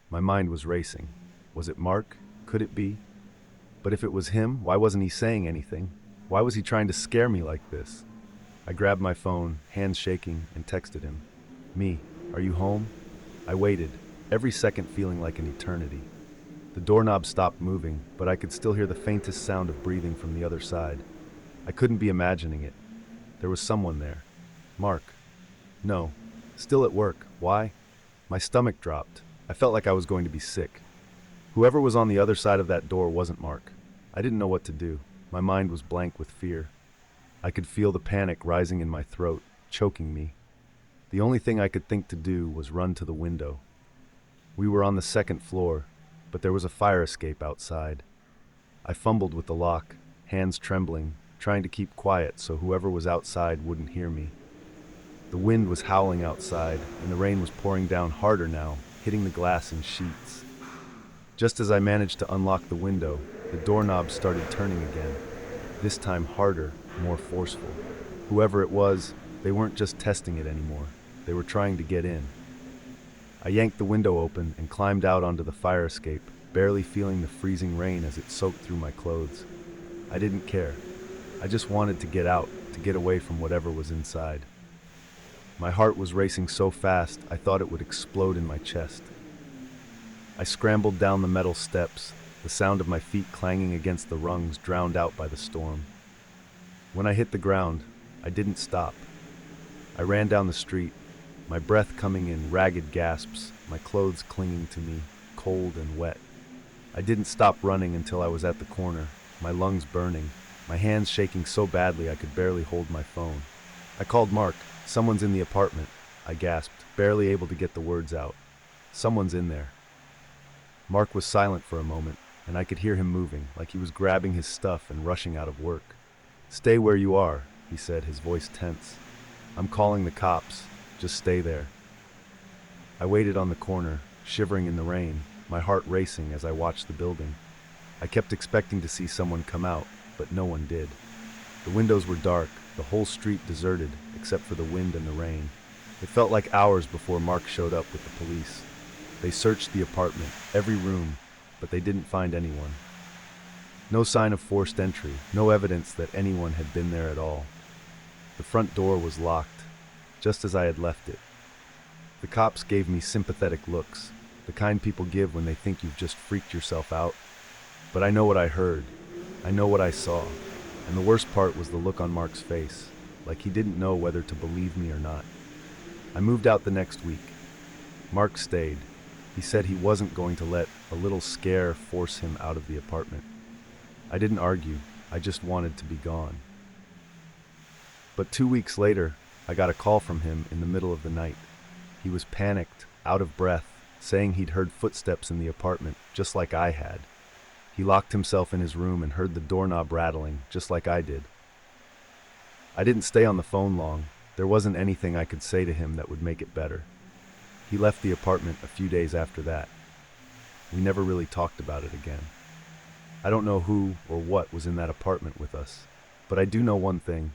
My mind was racing. Was it Mark? Could it be? But if it was him, why wasn't he saying anything? Why was he trying to scare me like this? I grabbed my phone, hands shaking, and texted him. "Me, are you home?" I waited, every second feeling like an eternity. The doorknob stopped moving, but I could still hear the faintest sound of breathing from the other side. I couldn't be imagining it. There was someone there. Mark. No. Still at work. Why? My stomach dropped. I felt like I was going to be sick. Whoever was on the other side of that door wasn't Mark. I didn't know what to do. My mind was blank with fear. I could feel the panic rising in my throat, choking me. The only thing I could think to do was run to the window. We were on the second floor, but there was a fire escape outside. I fumbled with the lock, hands trembling, trying to keep quiet so whoever was outside wouldn't hear me. The wind was howling outside, and the rain was pouring down harder now, hitting the glass in sheets. Just as I managed to unlock the window, the doorknob started turning again, this time harder, more forceful. Whoever it was, they weren't just testing it anymore. They were trying to get in. I yanked the window open and climbed out onto the fire escape, barely feeling the freezing rain as it soaked through my clothes. I didn't care. I just wanted to get out, to get away from whatever was inside. My heart was racing so fast, I thought it would explode in my chest. I scrambled down the metal steps, the sound of my feet clanging against the rungs drowned out by the storm. When I hit the ground, I didn't stop. I ran down the street, my breath coming in ragged gasps, my clothes clinging to me, cold and wet. I didn't stop running until I was at the corner, my lungs burning, my hands shaking so badly I could barely hold my phone. I called Mark. "Someone's in the apartment," I gasped, barely able to get the words out. "Someone's in there." Mark was silent for a moment, and I could hear him moving, like he was grabbing his stuff and rushing out of work. "Stay where you are," he said, his voice tense. "I'm calling the cops. Just stay there." I waited on the corner, shivering in the rain, my heart racing as I watched the building. I kept expecting to see someone come out, but no one did. The windows were dark, the whole street deserted, except for the wind and the rain. It felt like hours before Mark showed up with the police. They searched the apartment, every room, but they didn't find anyone. No sign of forced entry, no evidence that anyone had been there at all. The front door was locked, just as I had left it. The cops gave me sympathetic looks, the kind people give when they think you've just freaked yourself out. But I know what I heard. I know what I saw. And the worst part was the look on Mark's face, like he didn't know whether to believe me or not. I moved out the next week. Mark stayed. He said he wasn't going to let a little scare force him out of the apartment. I didn't argue. I just wanted to be gone. But 2 weeks later, I got a call from him in the middle of the night. He was panicked, out of breath, saying he'd heard footsteps in the apartment, just like I had. He locked himself in his room and heard the doorknob rattling, just like I did. I didn't stay on the phone long. There wasn't anything I could say to him that would make it better. He left the apartment a few days after that. We never really talked about it again. I don't know who or what was in that apartment with us, but I do know one thing.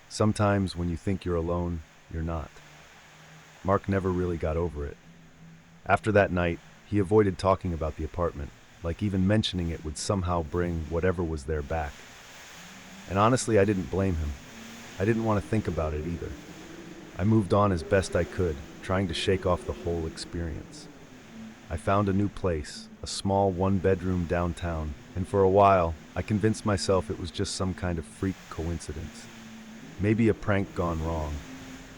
Sometimes when you think you're alone, you're not. Mark never really got over it. After that night, he avoided talking about the apartment, like even mentioning it would somehow bring whatever was there back. And honestly, I didn't blame him. I didn't want to think about it either. I moved on as best I could, trying to shake off the whole experience. I found a new place, a small one-bedroom downtown, and for a while, I convinced myself it was just some kind of freak coincidence. Maybe a prank gone wrong.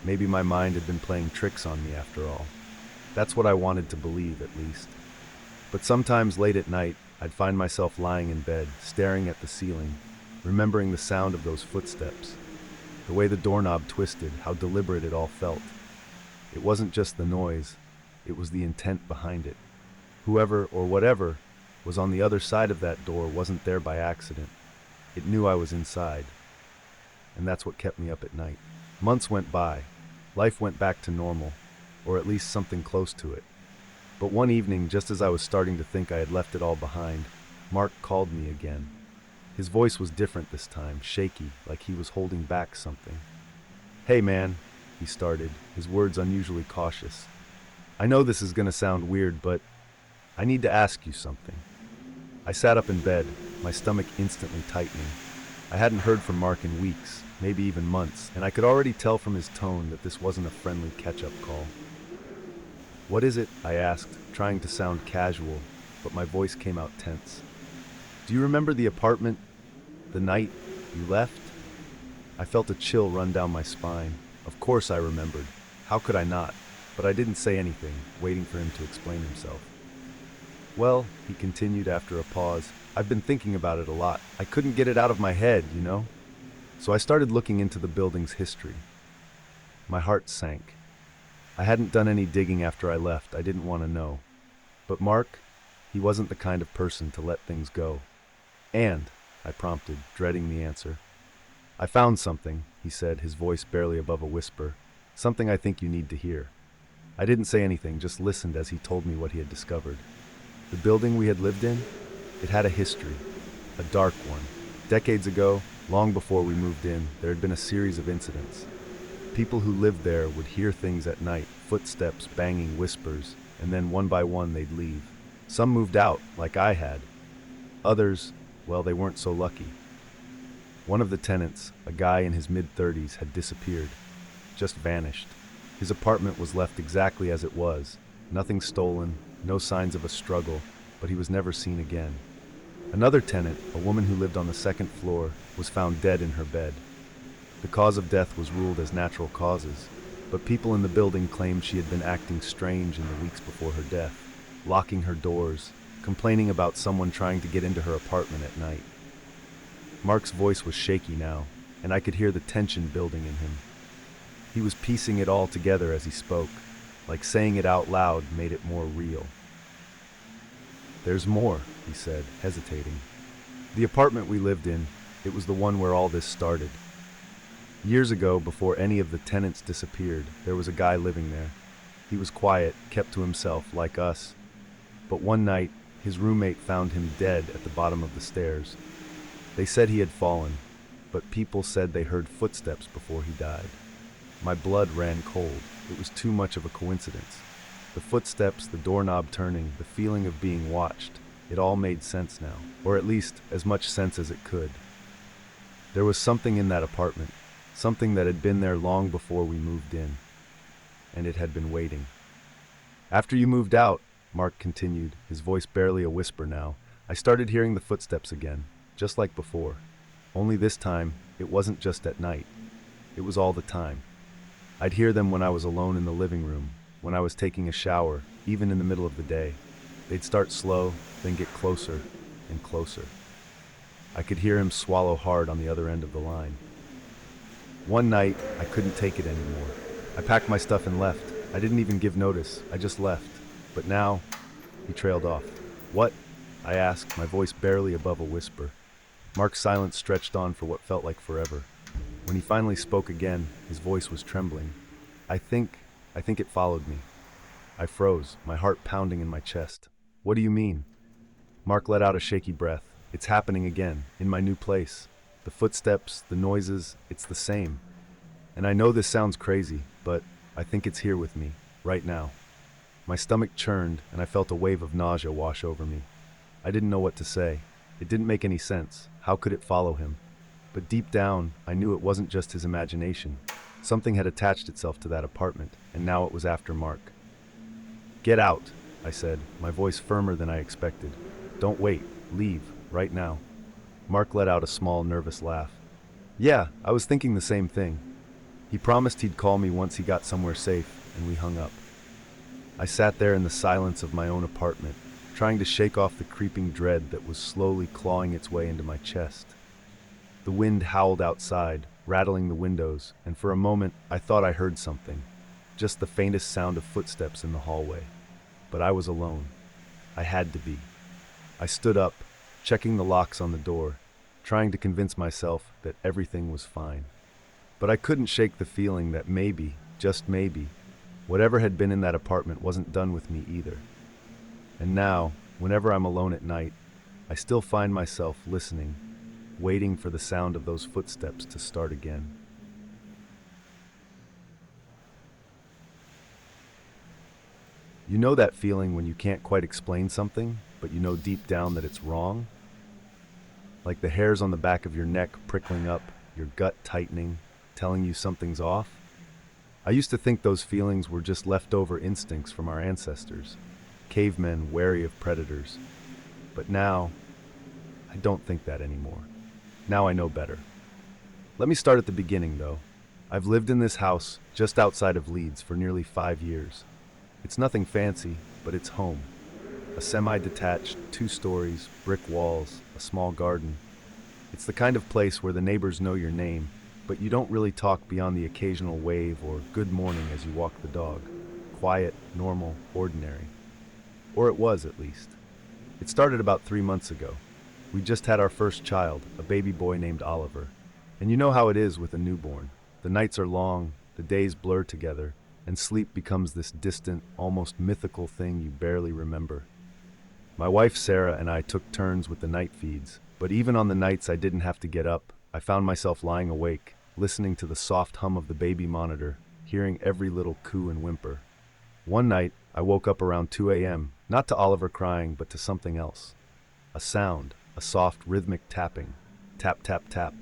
Maybe my mind had been playing tricks on me after all. That's what I wanted to believe, at least. But sometimes late at night, I'd find myself lying in bed, staring at the ceiling, remembering the sound of those footsteps, the way the doorknob twisted, how deliberate it all felt. It wasn't just the noise, it was the intent behind it. Whoever or whatever was on the other side of that door wasn't there by accident. It knew I was inside, and that's what kept me up at night. Months went by. Life went back to normal, or at least something close to it. But one evening, just as I was starting to think I had left it all behind, Mark called me again. His voice was different this time, shaky, like he was holding back something. "Hey man," he started, his words unusually cautious. "I know this is gonna sound weird, but I need to ask you something." I sat up in bed, my stomach instantly tightening. I hadn't heard from Mark in weeks, maybe even months, and I could already tell from his tone that this wasn't a friendly catch-up call. "What is it?" I asked, trying to sound casual, but my voice came out tense. "Do you remember the apartment, the night you left?" I felt a chill run down my spine. Of course I remembered. How could I not? But I didn't say anything, waiting for him to explain himself. "Well," he continued after a pause, "I've been thinking about it a lot. I couldn't get it out of my head, you know? So I started looking into the building's history." My heart sank. I hadn't done any digging after I left. I didn't want to know. But Mark, he wasn't the kind of person to let things go. "And," I prompted, dreading the answer. "I found something," he said, his voice barely above a whisper. "Something I think you need to hear." I didn't say anything, just listened as he told me what he had discovered. The building we had lived in, it had a history, a dark one. Decades ago, long before we moved in, there had been a series of incidents. People who lived there would hear things at night, footsteps, banging, whispers, and then one by one they'd leave. Some moved out, like I had. Others, well, they weren't so lucky. One of the tenants, a guy in his mid-30s, had disappeared, just vanished. His apartment was left exactly as it was, nothing stolen, no signs of a struggle, but he was never seen again. Another tenant, a woman who lived on the second floor, was found dead in her bed. The cause of death was ruled as natural causes, but people in the building claimed she had been acting strange in the weeks before her death, locking her doors, complaining about someone trying to get into her apartment at night. Mark's voice was shaky now, and I could hear the tension building in him. He was piecing it all together as he spoke, like saying it out loud made it more real. "There's more," he said, hesitating. "The apartment we lived in, it was the one where all this started. Years ago, before any of the tenants disappeared, there was a guy living there. He was quiet, kept to himself, like us. But one night, his roommate found him dead at the bottom of the stairs. They said he had fallen, but people said they heard footsteps before he died. My blood ran cold. It was too much of a coincidence. The footsteps, the doorknob turning, the feeling of being watched, it all made sense now, or at least as much sense as it could. There was something in that apartment, something that had been there long before we moved in, and it had been waiting. After you moved out," Mark continued, his voice barely a whisper now, "I started hearing the footsteps again, just like before. Only this time, it wasn't just at night. It was all the time. I'd hear them when I was alone in the living room, when I was taking a shower, even in the middle of the day. They'd start slow, then get closer and closer. I could hear him swallow hard on the other end of the line. One night, I couldn't take it anymore. I packed my stuff and left. I didn't even give notice. I just left. But now," he trailed off. "What?" I asked, my voice barely above a whisper. Mark's silence stretched on for what felt like forever. When he finally spoke again, his voice was trembling. I think it followed me." I froze, my heart pounding in my chest. "What do you mean?" Mark let out a shaky breath. "It's happening again, in my new place. The footsteps, the noises, it's the same. And I know this sounds crazy, but I think it's here with me, right now." My stomach churned, and I felt a wave of nausea wash over me. I didn't know what to say. It didn't make any sense. How could it follow him? But deep down, I knew it wasn't just his imagination. Something had attached itself to that apartment, and now it was after Mark. "Get out," I said, my voice firmer than I expected. "Don't wait. Leave, right now." Mark let out a small, nervous laugh. "Yeah, I was thinking the same thing." He promised he'd call me once he got somewhere safe, and we hung up. I sat there in the silence of my own apartment, trying to shake off the creeping dread that was slowly clawing its way into my chest. The wind howled outside, rattling the windows, and for a moment I thought I heard something. just the faintest sound of footsteps in the hallway. But I was alone. I had to be. I stood up, checking the locks on the door, trying to convince myself that everything was fine. But I couldn't shake the feeling that maybe, just maybe, whatever had been in that apartment wasn't done with me either. And now, whenever I'm alone at night, I still find myself listening, waiting for the sound of those footsteps to start again. You know that feeling when you can't quite explain something, but you know deep down that it's wrong? Like the hairs on the back of your neck prickling up, your gut tightening, telling you something's off? I used to think those feelings were just leftover instincts from our ancestors, cavemen wary of predators. But now, I don't think that anymore. Now I know better. Let me start at the beginning, though. I've lived in this house just outside of Leeds for nearly 5 years. It's nothing fancy, but it's home. A semi-detached, 2 stories, brick walls, a small garden. It's the kind of place where the neighbors know your name, but you don't really talk beyond the occasional wave or good morning as you walk the dog. Quiet, normal, ordinary. Or it was, at least. It started about 3 months ago. We just had our first child, a baby boy named Oliver. And you know how it is with a newborn. The nights are long, the days blur together, and sleep becomes this distant, almost mythical thing you barely remember. My wife Sarah and I took turns with the night feeds, but even on the nights I didn't have to get up, I found myself lying awake, listening to the soft hum of the baby monitor, hearing every little coo and whimper. One night, I woke up around 2 a.m., not to Oliver crying, but to something else. A sound, a soft, rhythmic tapping. Tap, tap, tap.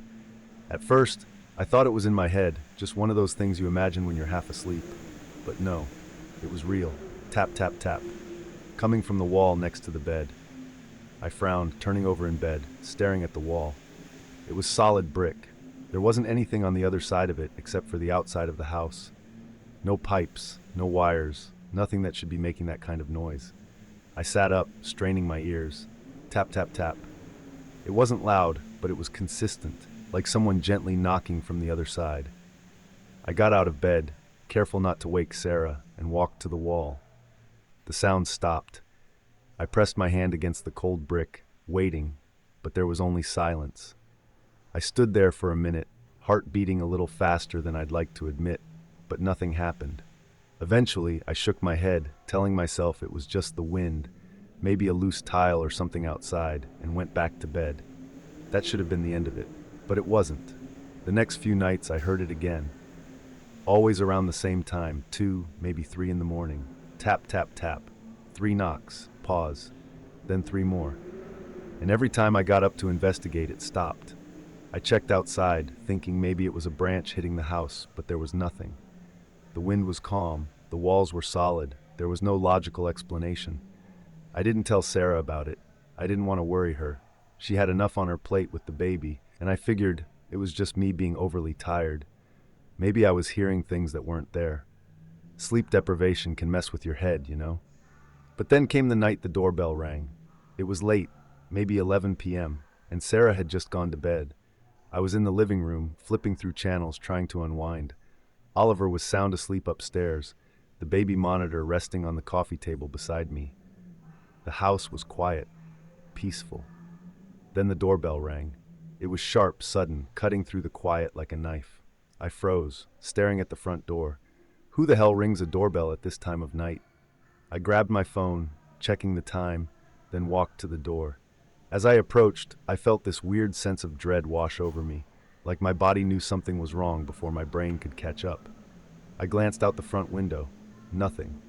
At first, I thought it was in my head, just one of those things you imagine when you're half asleep. But no, it was real. Tap, tap, tap. Coming from the wall next to the bed. I frowned, turning over in bed, staring at the wall. It was solid brick. There wasn't anything on the other side of it except for the outside of the house. No pipes, no wires, nothing that should be making that kind of noise. I sat up, straining my ears. Tap, tap, tap. It wasn't loud, but it was consistent, like someone gently knocking from the other side. I got out of bed, careful not to wake Sarah, and walked to the wall. The sound stopped. I pressed my hand against the cold brick, waiting, but there was only silence. I stood there for a minute, heart beating a little faster than I'd like to admit, but nothing happened. Eventually, I shook my head, telling myself it was just the wind, maybe a loose tile or something outside, and went back to bed. That should have been the end of it, but it wasn't. The next few nights I heard it again. Always around the same time, 2, maybe 3 in the morning. Tap, tap, tap. 3 knocks, pause, then 3 more. And every time I got up to investigate, it stopped. I checked outside, thinking maybe it was a branch hitting the house, but there was nothing. The wind was calm, the walls were solid, there was no logical explanation. I didn't tell Sarah about it. I didn't want to worry her. She had enough on her plate with the baby, and I figured it was just me being overly tired. Maybe I was hearing things that weren't there. Sleep deprivation can mess with your head, you know? But then came the night the doorbell rang. It was late, maybe 11 p.m., and Sarah had just gone to bed. I was in the living room, flipping through channels, trying to unwind. Oliver was sound asleep upstairs, the baby monitor resting on the coffee table beside me. The house was quiet, peaceful. Then the doorbell rang. It was sharp, sudden, cutting through the quiet like a knife. I froze, staring at the front door. Who the hell rings a doorbell at this time of night? I grabbed my phone, checking the time, then walked to the door. As I approached, I felt this weird sense of dread wash over me, like my body knew something was wrong before my brain could catch up. I glanced out the front window. Nothing.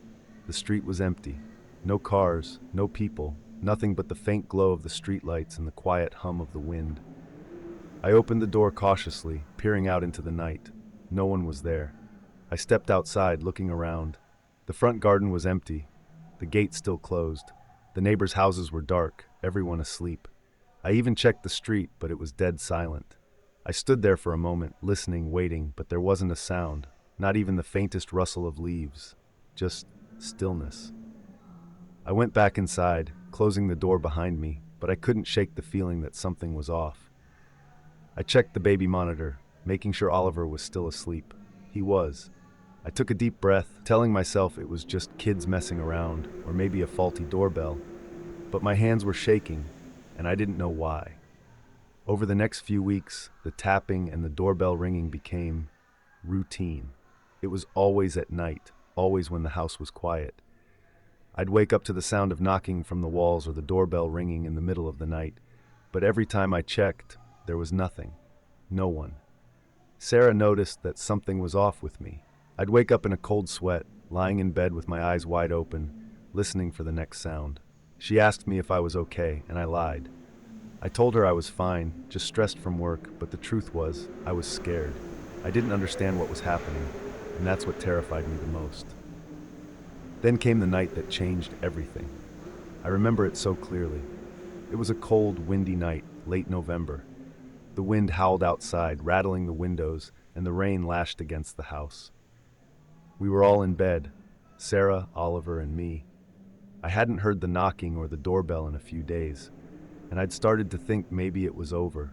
The street was empty. No cars, no people, nothing but the faint glow of the streetlights and the quiet hum of the wind. I opened the door cautiously, peering out into the night. No one was there. I stepped outside, looking around. The front garden was empty. The gate still closed. The neighbors' houses were dark, everyone asleep. I even checked the street, but it was dead silent. I stood there for a moment, listening, waiting, but there wasn't a sound, not even the faintest rustle of leaves. Just stillness. I went back inside, closing the door behind me, but I couldn't shake the feeling that something was off. I checked the baby monitor, making sure Oliver was still asleep. He was. I took a deep breath, telling myself it was just kids messing around, or maybe a faulty doorbell, but my hands were shaking, and I didn't know why. Over the next few weeks, the tapping and the doorbell ringing became routine. It was always at night, always when the house was quiet. I'd wake up to the sound of knocking from the walls or the doorbell ringing in the middle of the night, but every time I checked, there was nothing. No one. Sarah noticed that something was off with me. I'd wake up in a cold sweat, lying in bed with my eyes wide open, listening for the next sound. She asked me if I was okay, and I lied. I told her I was fine, just stressed from work, but the truth was, I was scared. I didn't understand what was happening, and that's what terrified me the most. Then came the night that changed everything. I remember it so clearly. It was a cold, windy night, late November. The wind howled outside, rattling the windows, and the rain lashed against the house. We were all in bed, Sarah, Oliver, and me. I hadn't heard the knocking or the doorbell in a few days, and I'd started to think maybe it was over.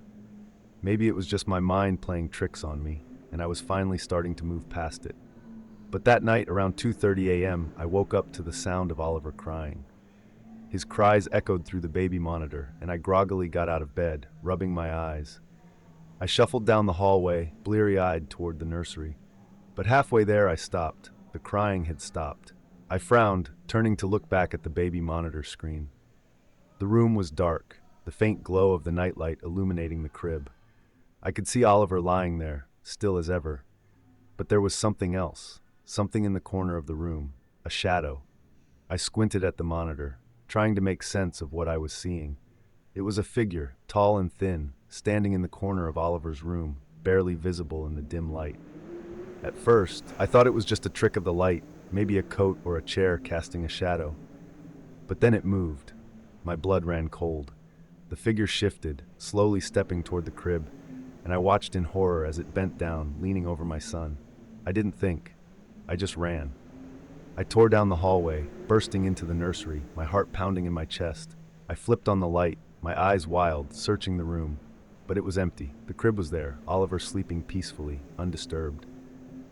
Maybe it was just my mind playing tricks on me, and I was finally starting to move past it. But that night, around 2:30 a.m., I woke up to the sound of Oliver crying. His cries echoed through the baby monitor, and I groggily got out of bed, rubbing my eyes. I shuffled down the hallway, bleary-eyed toward the nursery. But halfway there, I stopped. The crying had stopped. I frowned, turning to look back at the baby monitor screen. The room was dark, the faint glow of the nightlight illuminating the crib. I could see Oliver lying there, still as ever. But there was something else, something in the corner of the room, a shadow. I squinted at the monitor, trying to make sense of what I was seeing. It was a figure, tall and thin, standing in the corner of Oliver's room, barely visible in the dim light. At first, I thought it was just a trick of the light, maybe a coat or a chair casting a shadow. But then it moved. My blood ran cold. The figure shifted, slowly stepping toward the crib, and I watched in horror as it bent down, leaning over my son. I didn't think. I just ran. I tore down the hallway, bursting into the nursery, my heart pounding in my chest. I flipped on the light, my eyes wild, searching the room. But it was empty. The crib was there, Oliver sleeping peacefully, undisturbed.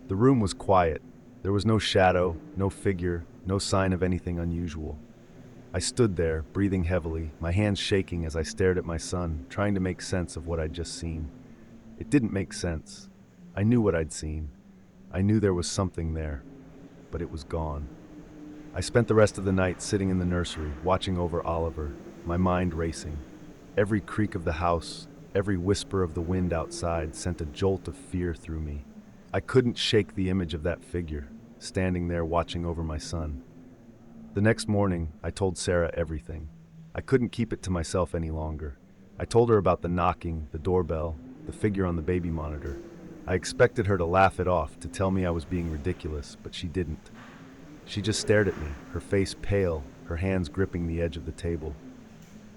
The room was quiet. There was no shadow, no figure, no sign of anything unusual. I stood there, breathing heavily, my hands shaking as I stared at my son, trying to make sense of what I'd just seen. It didn't make sense. I knew what I'd seen. I knew there was something there, but it was gone. I spent the rest of the night sitting in the nursery, watching over Oliver, my mind racing. Every creak of the house, every whisper of the wind outside sent a jolt of fear through me. I couldn't shake the image of that figure, standing there watching over my son. The next morning, I told Sarah everything. I couldn't keep it to myself any longer. I told her about the knocking, the doorbell, the figure on the baby monitor. I expected her to laugh it off, to tell me I was being ridiculous, but she didn't. She just stared at me, her face pale, her hands gripping the edge of the table.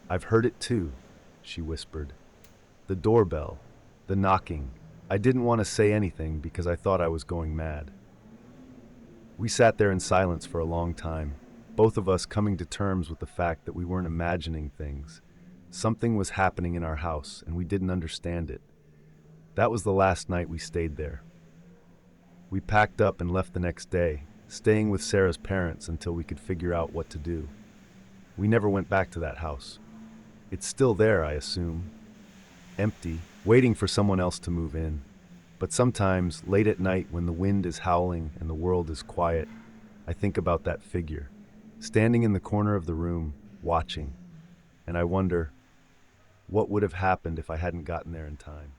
"I've heard it too," she whispered. "The doorbell, the knocking." I didn't want to say anything because I thought I was going mad. We sat there in silence for a long time, both of us coming to terms with the fact that we weren't imagining things. Something was happening in our house, and we didn't understand it. That was the last night we stayed there. We packed up and left the next day, staying with Sarah's parents until we could figure out what to do. We never went back to that house. It's still there, I assume. Empty, waiting for someone else to move in. But sometimes, late at night when the wind is howling and the world is quiet, I think about that figure, standing in the corner of the room, watching. And I wonder, what would have happened if I hadn't gotten there in time?